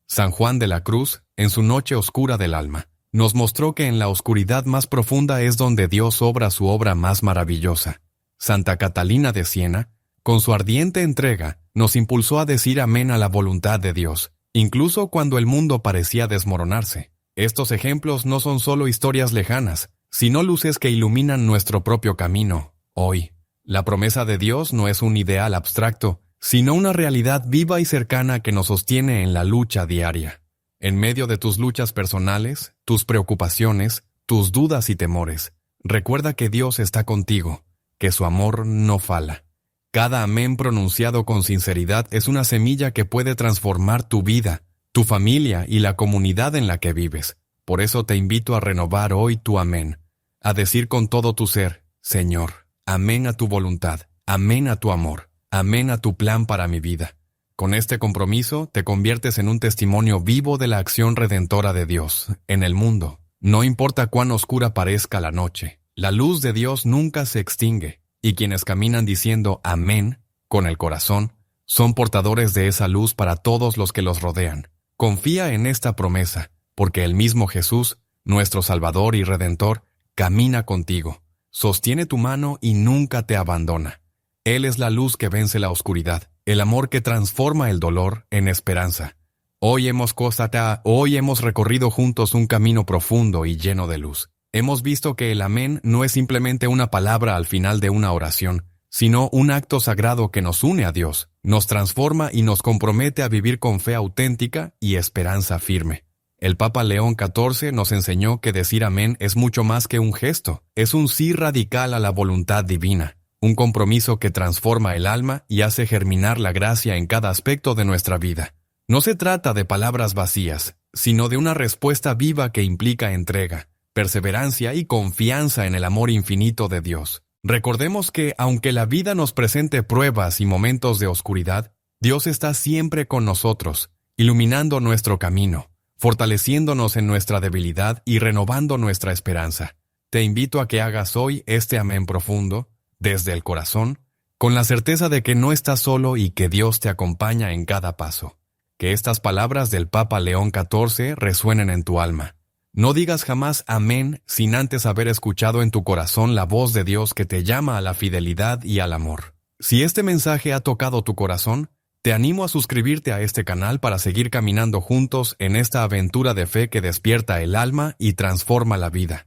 San Juan de la Cruz, en su Noche Oscura del Alma, nos mostró que en la oscuridad más profunda es donde Dios obra su obra más maravillosa. Santa Catalina de Siena, con su ardiente entrega, nos impulsó a decir amén a la voluntad de Dios, incluso cuando el mundo parecía desmoronarse. Estos ejemplos no son solo historias lejanas, sino luces que iluminan nuestro propio camino, hoy. La promesa de Dios no es un ideal abstracto, sino una realidad viva y cercana que nos sostiene en la lucha diaria. En medio de tus luchas personales, tus preocupaciones, tus dudas y temores, recuerda que Dios está contigo, que su amor no fala. Cada amén pronunciado con sinceridad es una semilla que puede transformar tu vida, tu familia y la comunidad en la que vives. Por eso te invito a renovar hoy tu amén, a decir con todo tu ser, Señor, amén a tu voluntad, amén a tu amor, amén a tu plan para mi vida. Con este compromiso te conviertes en un testimonio vivo de la acción redentora de Dios en el mundo. No importa cuán oscura parezca la noche, la luz de Dios nunca se extingue, y quienes caminan diciendo amén con el corazón son portadores de esa luz para todos los que los rodean. Confía en esta promesa, porque el mismo Jesús, nuestro Salvador y Redentor, camina contigo, sostiene tu mano y nunca te abandona. Él es la luz que vence la oscuridad, el amor que transforma el dolor en esperanza. Hoy hemos recorrido juntos un camino profundo y lleno de luz. Hemos visto que el amén no es simplemente una palabra al final de una oración, sino un acto sagrado que nos une a Dios, nos transforma y nos compromete a vivir con fe auténtica y esperanza firme. El Papa León XIV nos enseñó que decir amén es mucho más que un gesto, es un sí radical a la voluntad divina, un compromiso que transforma el alma y hace germinar la gracia en cada aspecto de nuestra vida. No se trata de palabras vacías, sino de una respuesta viva que implica entrega, perseverancia y confianza en el amor infinito de Dios. Recordemos que, aunque la vida nos presente pruebas y momentos de oscuridad, Dios está siempre con nosotros, iluminando nuestro camino, fortaleciéndonos en nuestra debilidad y renovando nuestra esperanza. Te invito a que hagas hoy este amén profundo, desde el corazón, con la certeza de que no estás solo y que Dios te acompaña en cada paso. Que estas palabras del Papa León XIV resuenen en tu alma. No digas jamás amén sin antes haber escuchado en tu corazón la voz de Dios que te llama a la fidelidad y al amor. Si este mensaje ha tocado tu corazón, te animo a suscribirte a este canal para seguir caminando juntos en esta aventura de fe que despierta el alma y transforma la vida.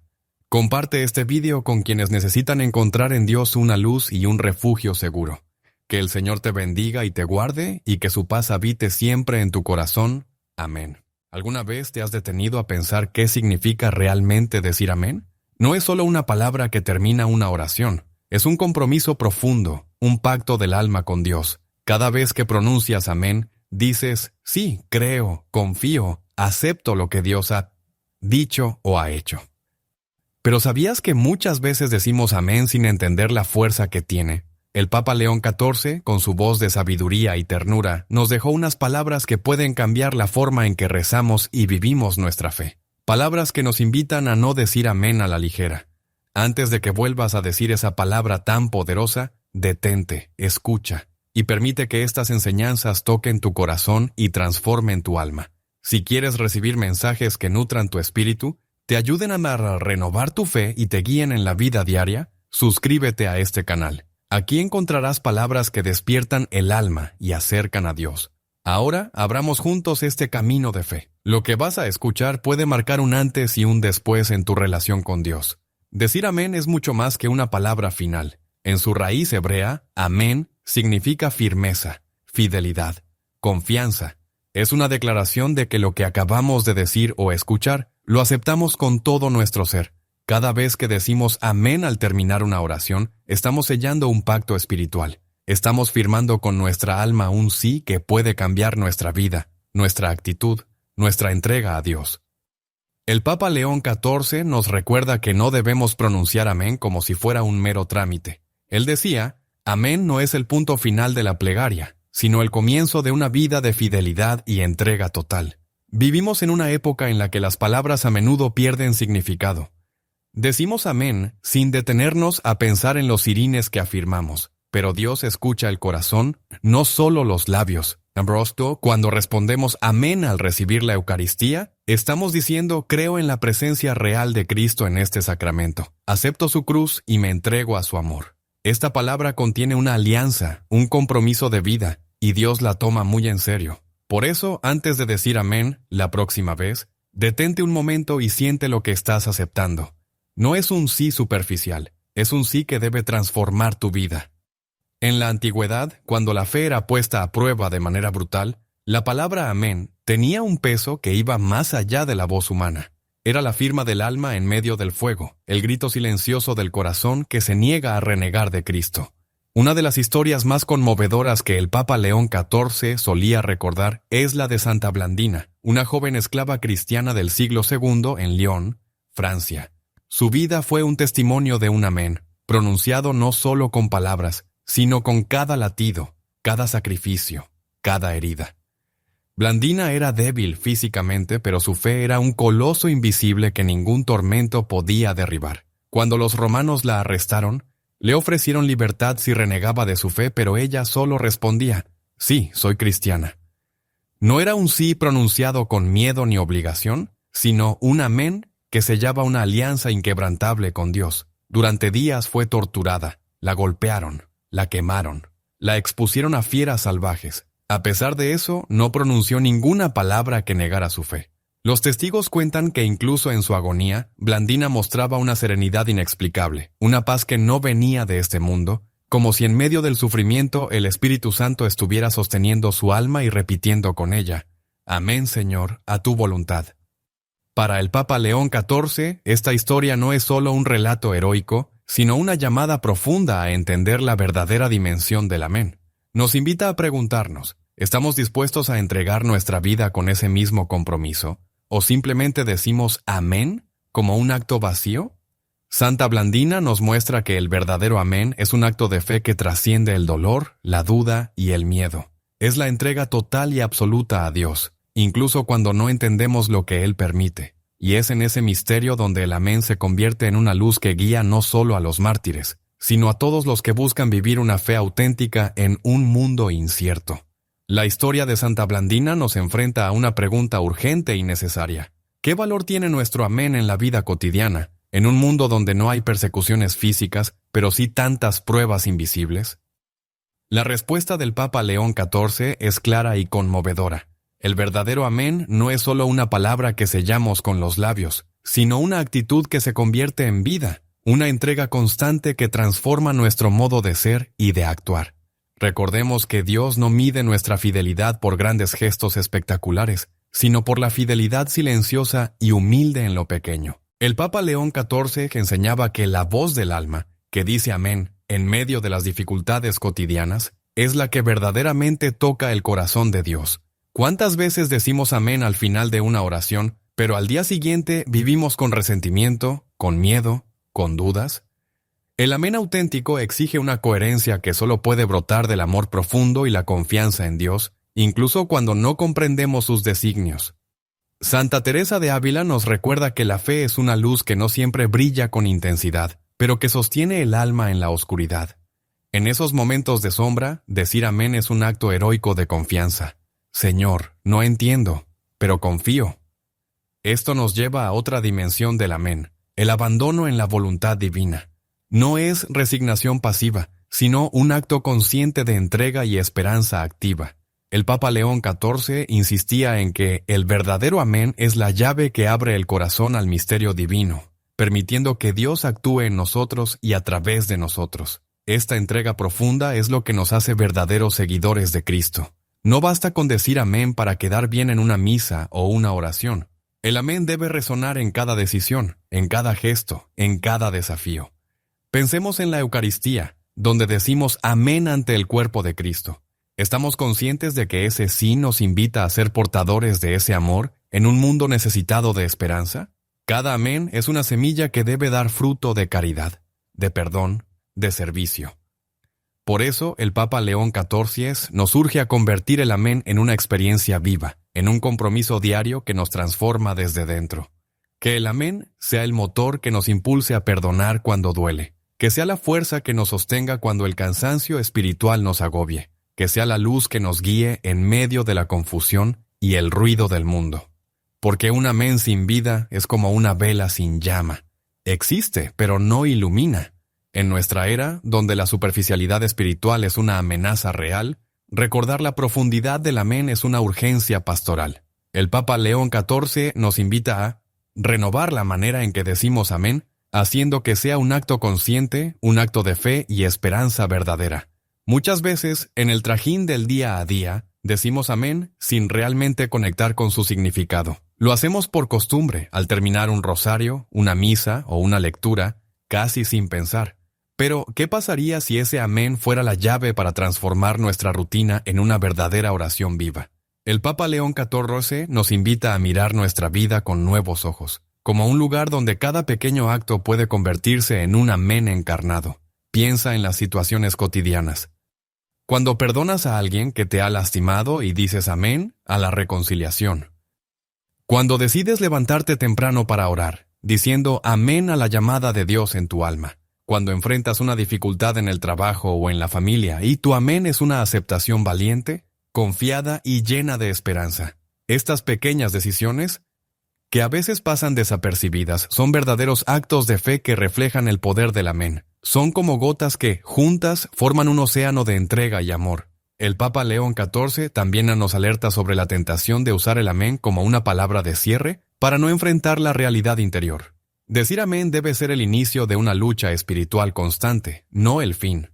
Comparte este video con quienes necesitan encontrar en Dios una luz y un refugio seguro. Que el Señor te bendiga y te guarde, y que su paz habite siempre en tu corazón. Amén. ¿Alguna vez te has detenido a pensar qué significa realmente decir amén? No es solo una palabra que termina una oración. Es un compromiso profundo, un pacto del alma con Dios. Cada vez que pronuncias amén, dices, sí, creo, confío, acepto lo que Dios ha dicho o ha hecho. Pero ¿sabías que muchas veces decimos amén sin entender la fuerza que tiene? El Papa León XIV, con su voz de sabiduría y ternura, nos dejó unas palabras que pueden cambiar la forma en que rezamos y vivimos nuestra fe. Palabras que nos invitan a no decir amén a la ligera. Antes de que vuelvas a decir esa palabra tan poderosa, detente, escucha, y permite que estas enseñanzas toquen tu corazón y transformen tu alma. Si quieres recibir mensajes que nutran tu espíritu, te ayuden a renovar tu fe y te guíen en la vida diaria, suscríbete a este canal. Aquí encontrarás palabras que despiertan el alma y acercan a Dios. Ahora, abramos juntos este camino de fe. Lo que vas a escuchar puede marcar un antes y un después en tu relación con Dios. Decir amén es mucho más que una palabra final. En su raíz hebrea, amén significa firmeza, fidelidad, confianza. Es una declaración de que lo que acabamos de decir o escuchar, lo aceptamos con todo nuestro ser. Cada vez que decimos amén al terminar una oración, estamos sellando un pacto espiritual. Estamos firmando con nuestra alma un sí que puede cambiar nuestra vida, nuestra actitud, nuestra entrega a Dios. El Papa León XIV nos recuerda que no debemos pronunciar amén como si fuera un mero trámite. Él decía, amén no es el punto final de la plegaria, sino el comienzo de una vida de fidelidad y entrega total. Vivimos en una época en la que las palabras a menudo pierden significado. Decimos amén sin detenernos a pensar en los sirines que afirmamos, pero Dios escucha el corazón, no solo los labios. Ambrosio, cuando respondemos amén al recibir la Eucaristía, estamos diciendo creo en la presencia real de Cristo en este sacramento. Acepto su cruz y me entrego a su amor. Esta palabra contiene una alianza, un compromiso de vida, y Dios la toma muy en serio. Por eso, antes de decir amén, la próxima vez, detente un momento y siente lo que estás aceptando. No es un sí superficial, es un sí que debe transformar tu vida. En la antigüedad, cuando la fe era puesta a prueba de manera brutal, la palabra amén tenía un peso que iba más allá de la voz humana. Era la firma del alma en medio del fuego, el grito silencioso del corazón que se niega a renegar de Cristo. Una de las historias más conmovedoras que el Papa León XIV solía recordar es la de Santa Blandina, una joven esclava cristiana del siglo II en Lyon, Francia. Su vida fue un testimonio de un amén, pronunciado no solo con palabras, sino con cada latido, cada sacrificio, cada herida. Blandina era débil físicamente, pero su fe era un coloso invisible que ningún tormento podía derribar. Cuando los romanos la arrestaron, le ofrecieron libertad si renegaba de su fe, pero ella solo respondía, sí, soy cristiana. No era un sí pronunciado con miedo ni obligación, sino un amén que sellaba una alianza inquebrantable con Dios. Durante días fue torturada, la golpearon, la quemaron, la expusieron a fieras salvajes. A pesar de eso, no pronunció ninguna palabra que negara su fe. Los testigos cuentan que incluso en su agonía, Blandina mostraba una serenidad inexplicable, una paz que no venía de este mundo, como si en medio del sufrimiento el Espíritu Santo estuviera sosteniendo su alma y repitiendo con ella, «Amén, Señor, a tu voluntad». Para el Papa León XIV, esta historia no es solo un relato heroico, sino una llamada profunda a entender la verdadera dimensión del amén. Nos invita a preguntarnos, ¿estamos dispuestos a entregar nuestra vida con ese mismo compromiso? ¿O simplemente decimos amén como un acto vacío? Santa Blandina nos muestra que el verdadero amén es un acto de fe que trasciende el dolor, la duda y el miedo. Es la entrega total y absoluta a Dios, incluso cuando no entendemos lo que Él permite. Y es en ese misterio donde el amén se convierte en una luz que guía no solo a los mártires, sino a todos los que buscan vivir una fe auténtica en un mundo incierto. La historia de Santa Blandina nos enfrenta a una pregunta urgente y necesaria. ¿Qué valor tiene nuestro amén en la vida cotidiana, en un mundo donde no hay persecuciones físicas, pero sí tantas pruebas invisibles? La respuesta del Papa León XIV es clara y conmovedora. El verdadero amén no es solo una palabra que sellamos con los labios, sino una actitud que se convierte en vida, una entrega constante que transforma nuestro modo de ser y de actuar. Recordemos que Dios no mide nuestra fidelidad por grandes gestos espectaculares, sino por la fidelidad silenciosa y humilde en lo pequeño. El Papa León XIV enseñaba que la voz del alma, que dice amén en medio de las dificultades cotidianas, es la que verdaderamente toca el corazón de Dios. ¿Cuántas veces decimos amén al final de una oración, pero al día siguiente vivimos con resentimiento, con miedo, con dudas? El amén auténtico exige una coherencia que solo puede brotar del amor profundo y la confianza en Dios, incluso cuando no comprendemos sus designios. Santa Teresa de Ávila nos recuerda que la fe es una luz que no siempre brilla con intensidad, pero que sostiene el alma en la oscuridad. En esos momentos de sombra, decir amén es un acto heroico de confianza. Señor, no entiendo, pero confío. Esto nos lleva a otra dimensión del amén, el abandono en la voluntad divina. No es resignación pasiva, sino un acto consciente de entrega y esperanza activa. El Papa León XIV insistía en que el verdadero amén es la llave que abre el corazón al misterio divino, permitiendo que Dios actúe en nosotros y a través de nosotros. Esta entrega profunda es lo que nos hace verdaderos seguidores de Cristo. No basta con decir amén para quedar bien en una misa o una oración. El amén debe resonar en cada decisión, en cada gesto, en cada desafío. Pensemos en la Eucaristía, donde decimos amén ante el cuerpo de Cristo. ¿Estamos conscientes de que ese sí nos invita a ser portadores de ese amor en un mundo necesitado de esperanza? Cada amén es una semilla que debe dar fruto de caridad, de perdón, de servicio. Por eso, el Papa León XIV nos urge a convertir el amén en una experiencia viva, en un compromiso diario que nos transforma desde dentro. Que el amén sea el motor que nos impulse a perdonar cuando duele, que sea la fuerza que nos sostenga cuando el cansancio espiritual nos agobie, que sea la luz que nos guíe en medio de la confusión y el ruido del mundo. Porque un amén sin vida es como una vela sin llama. Existe, pero no ilumina. En nuestra era, donde la superficialidad espiritual es una amenaza real, recordar la profundidad del amén es una urgencia pastoral. El Papa León XIV nos invita a renovar la manera en que decimos amén, haciendo que sea un acto consciente, un acto de fe y esperanza verdadera. Muchas veces, en el trajín del día a día, decimos amén sin realmente conectar con su significado. Lo hacemos por costumbre, al terminar un rosario, una misa o una lectura, casi sin pensar. Pero, ¿qué pasaría si ese amén fuera la llave para transformar nuestra rutina en una verdadera oración viva? El Papa León XIV nos invita a mirar nuestra vida con nuevos ojos, como un lugar donde cada pequeño acto puede convertirse en un amén encarnado. Piensa en las situaciones cotidianas. Cuando perdonas a alguien que te ha lastimado y dices amén a la reconciliación. Cuando decides levantarte temprano para orar, diciendo amén a la llamada de Dios en tu alma. Cuando enfrentas una dificultad en el trabajo o en la familia y tu amén es una aceptación valiente, confiada y llena de esperanza. Estas pequeñas decisiones, que a veces pasan desapercibidas, son verdaderos actos de fe que reflejan el poder del amén. Son como gotas que, juntas, forman un océano de entrega y amor. El Papa León XIV también nos alerta sobre la tentación de usar el amén como una palabra de cierre para no enfrentar la realidad interior. Decir amén debe ser el inicio de una lucha espiritual constante, no el fin.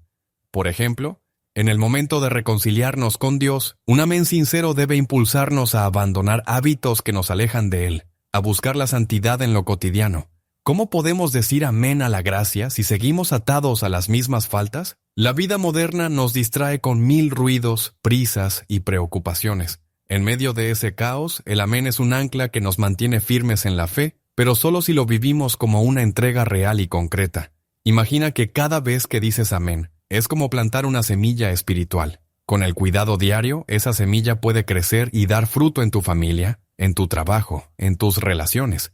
Por ejemplo, en el momento de reconciliarnos con Dios, un amén sincero debe impulsarnos a abandonar hábitos que nos alejan de Él, a buscar la santidad en lo cotidiano. ¿Cómo podemos decir amén a la gracia si seguimos atados a las mismas faltas? La vida moderna nos distrae con 1000 ruidos, prisas y preocupaciones. En medio de ese caos, el amén es un ancla que nos mantiene firmes en la fe, pero solo si lo vivimos como una entrega real y concreta. Imagina que cada vez que dices amén, es como plantar una semilla espiritual. Con el cuidado diario, esa semilla puede crecer y dar fruto en tu familia, en tu trabajo, en tus relaciones.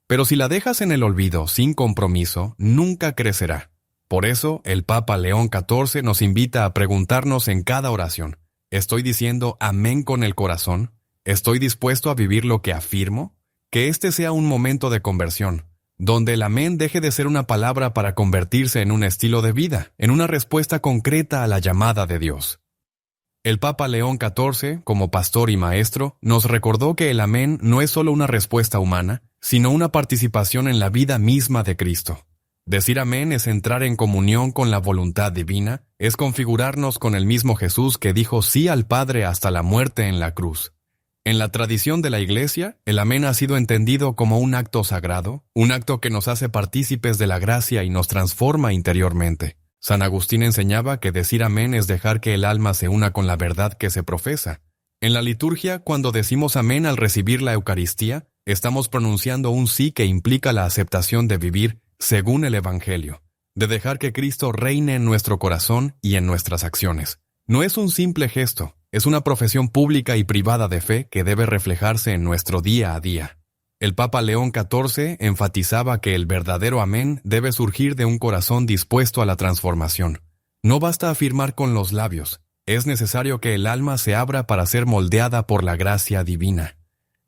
Pero si la dejas en el olvido, sin compromiso, nunca crecerá. Por eso, el Papa León XIV nos invita a preguntarnos en cada oración, ¿estoy diciendo amén con el corazón? ¿Estoy dispuesto a vivir lo que afirmo? Que este sea un momento de conversión, donde el amén deje de ser una palabra para convertirse en un estilo de vida, en una respuesta concreta a la llamada de Dios. El Papa León XIV, como pastor y maestro, nos recordó que el amén no es solo una respuesta humana, sino una participación en la vida misma de Cristo. Decir amén es entrar en comunión con la voluntad divina, es configurarnos con el mismo Jesús que dijo sí al Padre hasta la muerte en la cruz. En la tradición de la Iglesia, el amén ha sido entendido como un acto sagrado, un acto que nos hace partícipes de la gracia y nos transforma interiormente. San Agustín enseñaba que decir amén es dejar que el alma se una con la verdad que se profesa. En la liturgia, cuando decimos amén al recibir la Eucaristía, estamos pronunciando un sí que implica la aceptación de vivir según el Evangelio, de dejar que Cristo reine en nuestro corazón y en nuestras acciones. No es un simple gesto, es una profesión pública y privada de fe que debe reflejarse en nuestro día a día. El Papa León XIV enfatizaba que el verdadero amén debe surgir de un corazón dispuesto a la transformación. No basta afirmar con los labios, es necesario que el alma se abra para ser moldeada por la gracia divina.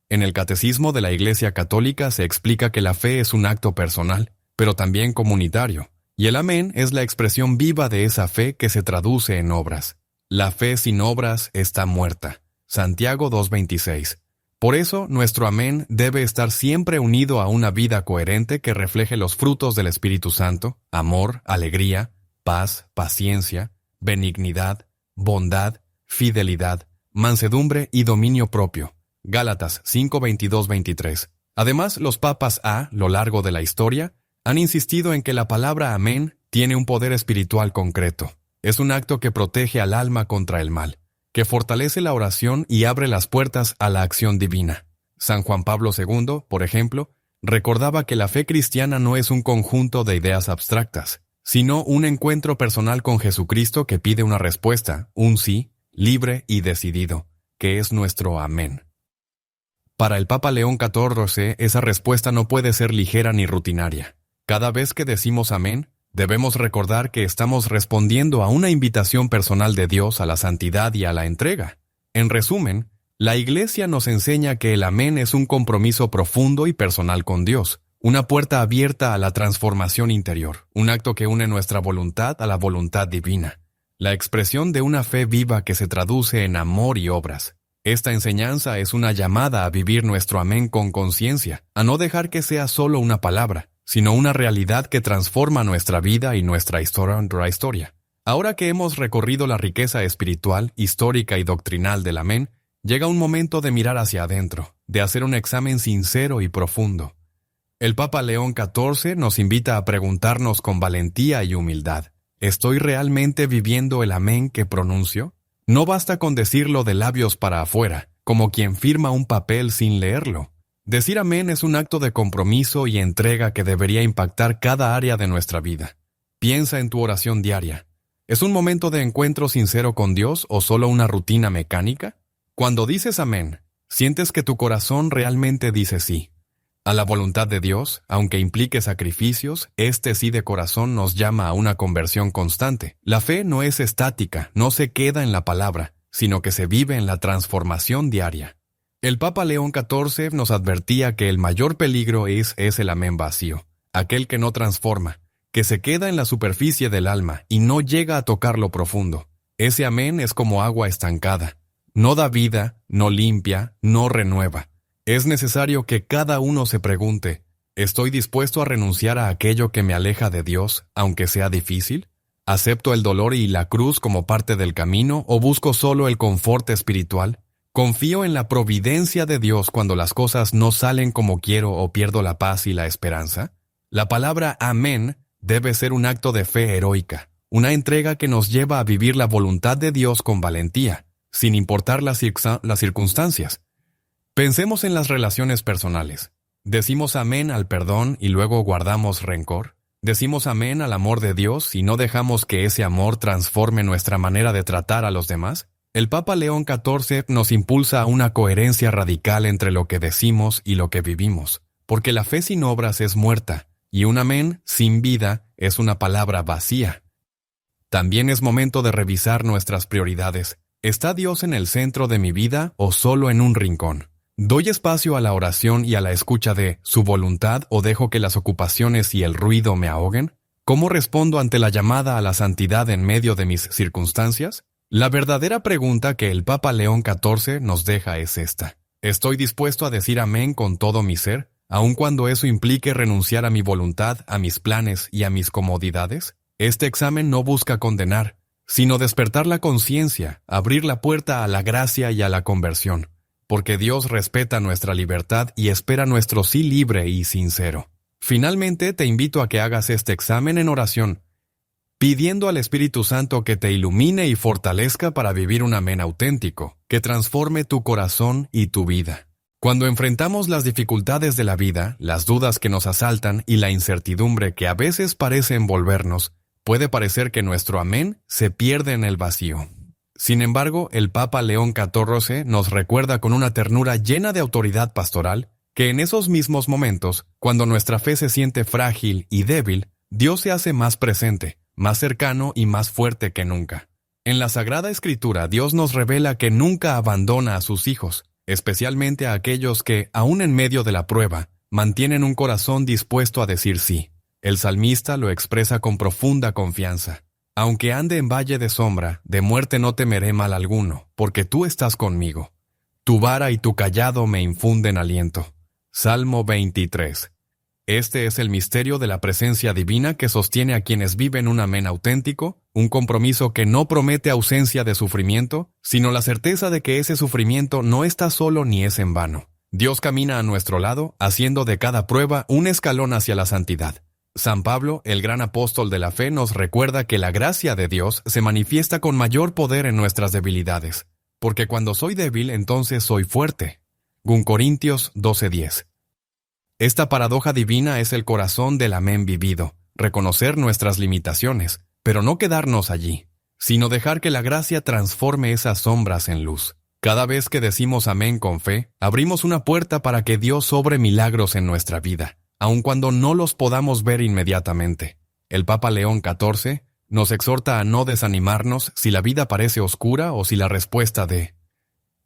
En el Catecismo de la Iglesia Católica se explica que la fe es un acto personal, pero también comunitario, y el amén es la expresión viva de esa fe que se traduce en obras. La fe sin obras está muerta. Santiago 2:26. Por eso, nuestro amén debe estar siempre unido a una vida coherente que refleje los frutos del Espíritu Santo: amor, alegría, paz, paciencia, benignidad, bondad, fidelidad, mansedumbre y dominio propio. Gálatas 5:22-23. Además, los papas a lo largo de la historia han insistido en que la palabra amén tiene un poder espiritual concreto. Es un acto que protege al alma contra el mal, que fortalece la oración y abre las puertas a la acción divina. San Juan Pablo II, por ejemplo, recordaba que la fe cristiana no es un conjunto de ideas abstractas, sino un encuentro personal con Jesucristo que pide una respuesta, un sí, libre y decidido, que es nuestro amén. Para el Papa León XIV, esa respuesta no puede ser ligera ni rutinaria. Cada vez que decimos amén, debemos recordar que estamos respondiendo a una invitación personal de Dios a la santidad y a la entrega. En resumen, la Iglesia nos enseña que el amén es un compromiso profundo y personal con Dios, una puerta abierta a la transformación interior, un acto que une nuestra voluntad a la voluntad divina, la expresión de una fe viva que se traduce en amor y obras. Esta enseñanza es una llamada a vivir nuestro amén con conciencia, a no dejar que sea solo una palabra, sino una realidad que transforma nuestra vida y nuestra historia. Ahora que hemos recorrido la riqueza espiritual, histórica y doctrinal del amén, llega un momento de mirar hacia adentro, de hacer un examen sincero y profundo. El Papa León XIV nos invita a preguntarnos con valentía y humildad, ¿estoy realmente viviendo el amén que pronuncio? No basta con decirlo de labios para afuera, como quien firma un papel sin leerlo. Decir amén es un acto de compromiso y entrega que debería impactar cada área de nuestra vida. Piensa en tu oración diaria. ¿Es un momento de encuentro sincero con Dios o solo una rutina mecánica? Cuando dices amén, sientes que tu corazón realmente dice sí. A la voluntad de Dios, aunque implique sacrificios, este sí de corazón nos llama a una conversión constante. La fe no es estática, no se queda en la palabra, sino que se vive en la transformación diaria. El Papa León XIV nos advertía que el mayor peligro es el amén vacío, aquel que no transforma, que se queda en la superficie del alma y no llega a tocar lo profundo. Ese amén es como agua estancada. No da vida, no limpia, no renueva. Es necesario que cada uno se pregunte, ¿estoy dispuesto a renunciar a aquello que me aleja de Dios, aunque sea difícil? ¿Acepto el dolor y la cruz como parte del camino o busco solo el confort espiritual? ¿Confío en la providencia de Dios cuando las cosas no salen como quiero o pierdo la paz y la esperanza? La palabra amén debe ser un acto de fe heroica, una entrega que nos lleva a vivir la voluntad de Dios con valentía, sin importar las circunstancias. Pensemos en las relaciones personales. ¿Decimos amén al perdón y luego guardamos rencor? ¿Decimos amén al amor de Dios y no dejamos que ese amor transforme nuestra manera de tratar a los demás? El Papa León XIV nos impulsa a una coherencia radical entre lo que decimos y lo que vivimos, porque la fe sin obras es muerta, y un amén sin vida es una palabra vacía. También es momento de revisar nuestras prioridades. ¿Está Dios en el centro de mi vida o solo en un rincón? ¿Doy espacio a la oración y a la escucha de su voluntad o dejo que las ocupaciones y el ruido me ahoguen? ¿Cómo respondo ante la llamada a la santidad en medio de mis circunstancias? La verdadera pregunta que el Papa León XIV nos deja es esta. ¿Estoy dispuesto a decir amén con todo mi ser, aun cuando eso implique renunciar a mi voluntad, a mis planes y a mis comodidades? Este examen no busca condenar, sino despertar la conciencia, abrir la puerta a la gracia y a la conversión, porque Dios respeta nuestra libertad y espera nuestro sí libre y sincero. Finalmente, te invito a que hagas este examen en oración, pidiendo al Espíritu Santo que te ilumine y fortalezca para vivir un amén auténtico, que transforme tu corazón y tu vida. Cuando enfrentamos las dificultades de la vida, las dudas que nos asaltan y la incertidumbre que a veces parece envolvernos, puede parecer que nuestro amén se pierde en el vacío. Sin embargo, el Papa León XIV nos recuerda con una ternura llena de autoridad pastoral que en esos mismos momentos, cuando nuestra fe se siente frágil y débil, Dios se hace más presente, más cercano y más fuerte que nunca. En la Sagrada Escritura, Dios nos revela que nunca abandona a sus hijos, especialmente a aquellos que, aún en medio de la prueba, mantienen un corazón dispuesto a decir sí. El salmista lo expresa con profunda confianza. Aunque ande en valle de sombra, de muerte no temeré mal alguno, porque tú estás conmigo. Tu vara y tu cayado me infunden aliento. Salmo 23. Este es el misterio de la presencia divina que sostiene a quienes viven un amén auténtico, un compromiso que no promete ausencia de sufrimiento, sino la certeza de que ese sufrimiento no está solo ni es en vano. Dios camina a nuestro lado, haciendo de cada prueba un escalón hacia la santidad. San Pablo, el gran apóstol de la fe, nos recuerda que la gracia de Dios se manifiesta con mayor poder en nuestras debilidades, porque cuando soy débil, entonces soy fuerte. 2 Corintios 12:10. Esta paradoja divina es el corazón del amén vivido, reconocer nuestras limitaciones, pero no quedarnos allí, sino dejar que la gracia transforme esas sombras en luz. Cada vez que decimos amén con fe, abrimos una puerta para que Dios obre milagros en nuestra vida, aun cuando no los podamos ver inmediatamente. El Papa León XIV nos exhorta a no desanimarnos si la vida parece oscura o si la respuesta de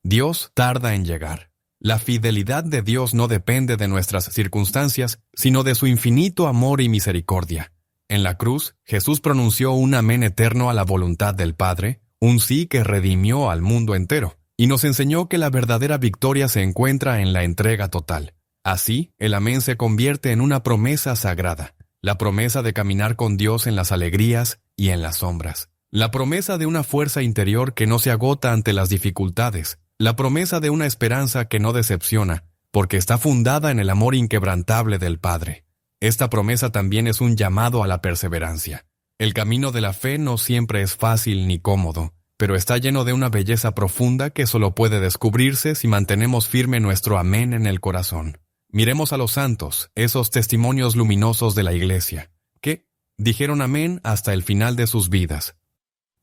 Dios tarda en llegar. La fidelidad de Dios no depende de nuestras circunstancias, sino de su infinito amor y misericordia. En la cruz, Jesús pronunció un amén eterno a la voluntad del Padre, un sí que redimió al mundo entero, y nos enseñó que la verdadera victoria se encuentra en la entrega total. Así, el amén se convierte en una promesa sagrada, la promesa de caminar con Dios en las alegrías y en las sombras, la promesa de una fuerza interior que no se agota ante las dificultades, la promesa de una esperanza que no decepciona, porque está fundada en el amor inquebrantable del Padre. Esta promesa también es un llamado a la perseverancia. El camino de la fe no siempre es fácil ni cómodo, pero está lleno de una belleza profunda que solo puede descubrirse si mantenemos firme nuestro amén en el corazón. Miremos a los santos, esos testimonios luminosos de la Iglesia, que dijeron amén hasta el final de sus vidas.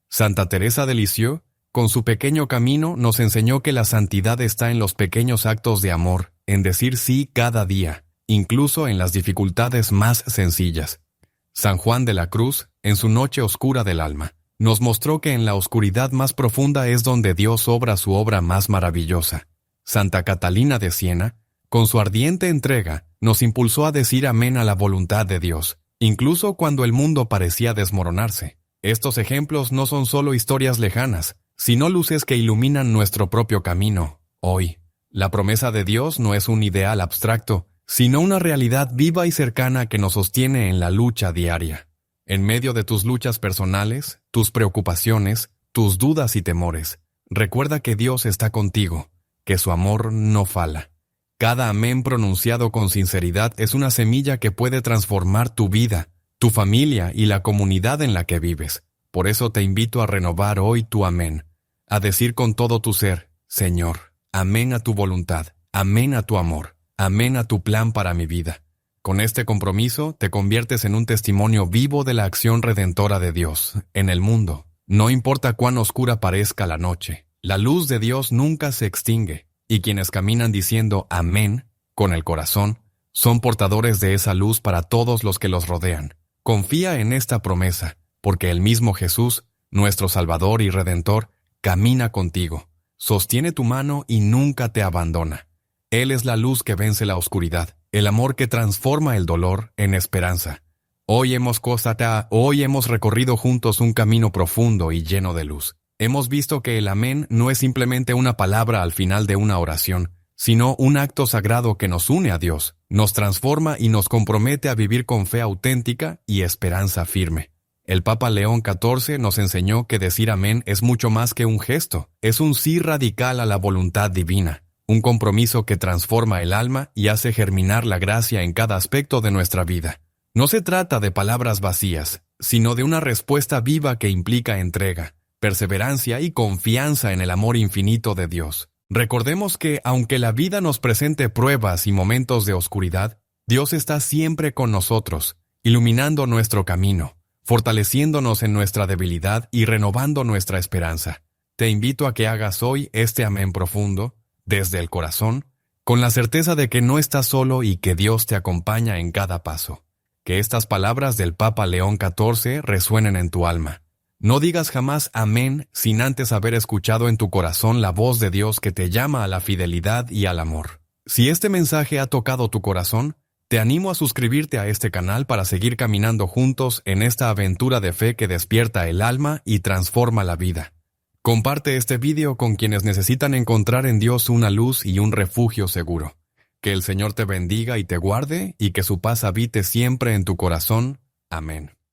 Santa Teresa de Lisieux, con su pequeño camino, nos enseñó que la santidad está en los pequeños actos de amor, en decir sí cada día, incluso en las dificultades más sencillas. San Juan de la Cruz, en su noche oscura del alma, nos mostró que en la oscuridad más profunda es donde Dios obra su obra más maravillosa. Santa Catalina de Siena, con su ardiente entrega, nos impulsó a decir amén a la voluntad de Dios, incluso cuando el mundo parecía desmoronarse. Estos ejemplos no son solo historias lejanas, sino luces que iluminan nuestro propio camino, hoy. La promesa de Dios no es un ideal abstracto, sino una realidad viva y cercana que nos sostiene en la lucha diaria. En medio de tus luchas personales, tus preocupaciones, tus dudas y temores, recuerda que Dios está contigo, que su amor no fala. Cada amén pronunciado con sinceridad es una semilla que puede transformar tu vida, tu familia y la comunidad en la que vives. Por eso te invito a renovar hoy tu amén, a decir con todo tu ser, Señor, amén a tu voluntad, amén a tu amor, amén a tu plan para mi vida. Con este compromiso te conviertes en un testimonio vivo de la acción redentora de Dios en el mundo. No importa cuán oscura parezca la noche, la luz de Dios nunca se extingue, y quienes caminan diciendo amén con el corazón son portadores de esa luz para todos los que los rodean. Confía en esta promesa, porque el mismo Jesús, nuestro Salvador y Redentor, camina contigo, sostiene tu mano y nunca te abandona. Él es la luz que vence la oscuridad, el amor que transforma el dolor en esperanza. Hoy hemos recorrido juntos un camino profundo y lleno de luz. Hemos visto que el amén no es simplemente una palabra al final de una oración, sino un acto sagrado que nos une a Dios, nos transforma y nos compromete a vivir con fe auténtica y esperanza firme. El Papa León XIV nos enseñó que decir amén es mucho más que un gesto, es un sí radical a la voluntad divina. Un compromiso que transforma el alma y hace germinar la gracia en cada aspecto de nuestra vida. No se trata de palabras vacías, sino de una respuesta viva que implica entrega, perseverancia y confianza en el amor infinito de Dios. Recordemos que, aunque la vida nos presente pruebas y momentos de oscuridad, Dios está siempre con nosotros, iluminando nuestro camino, fortaleciéndonos en nuestra debilidad y renovando nuestra esperanza. Te invito a que hagas hoy este amén profundo, desde el corazón, con la certeza de que no estás solo y que Dios te acompaña en cada paso. Que estas palabras del Papa León XIV resuenen en tu alma. No digas jamás amén sin antes haber escuchado en tu corazón la voz de Dios que te llama a la fidelidad y al amor. Si este mensaje ha tocado tu corazón, te animo a suscribirte a este canal para seguir caminando juntos en esta aventura de fe que despierta el alma y transforma la vida. Comparte este video con quienes necesitan encontrar en Dios una luz y un refugio seguro. Que el Señor te bendiga y te guarde, y que su paz habite siempre en tu corazón. Amén.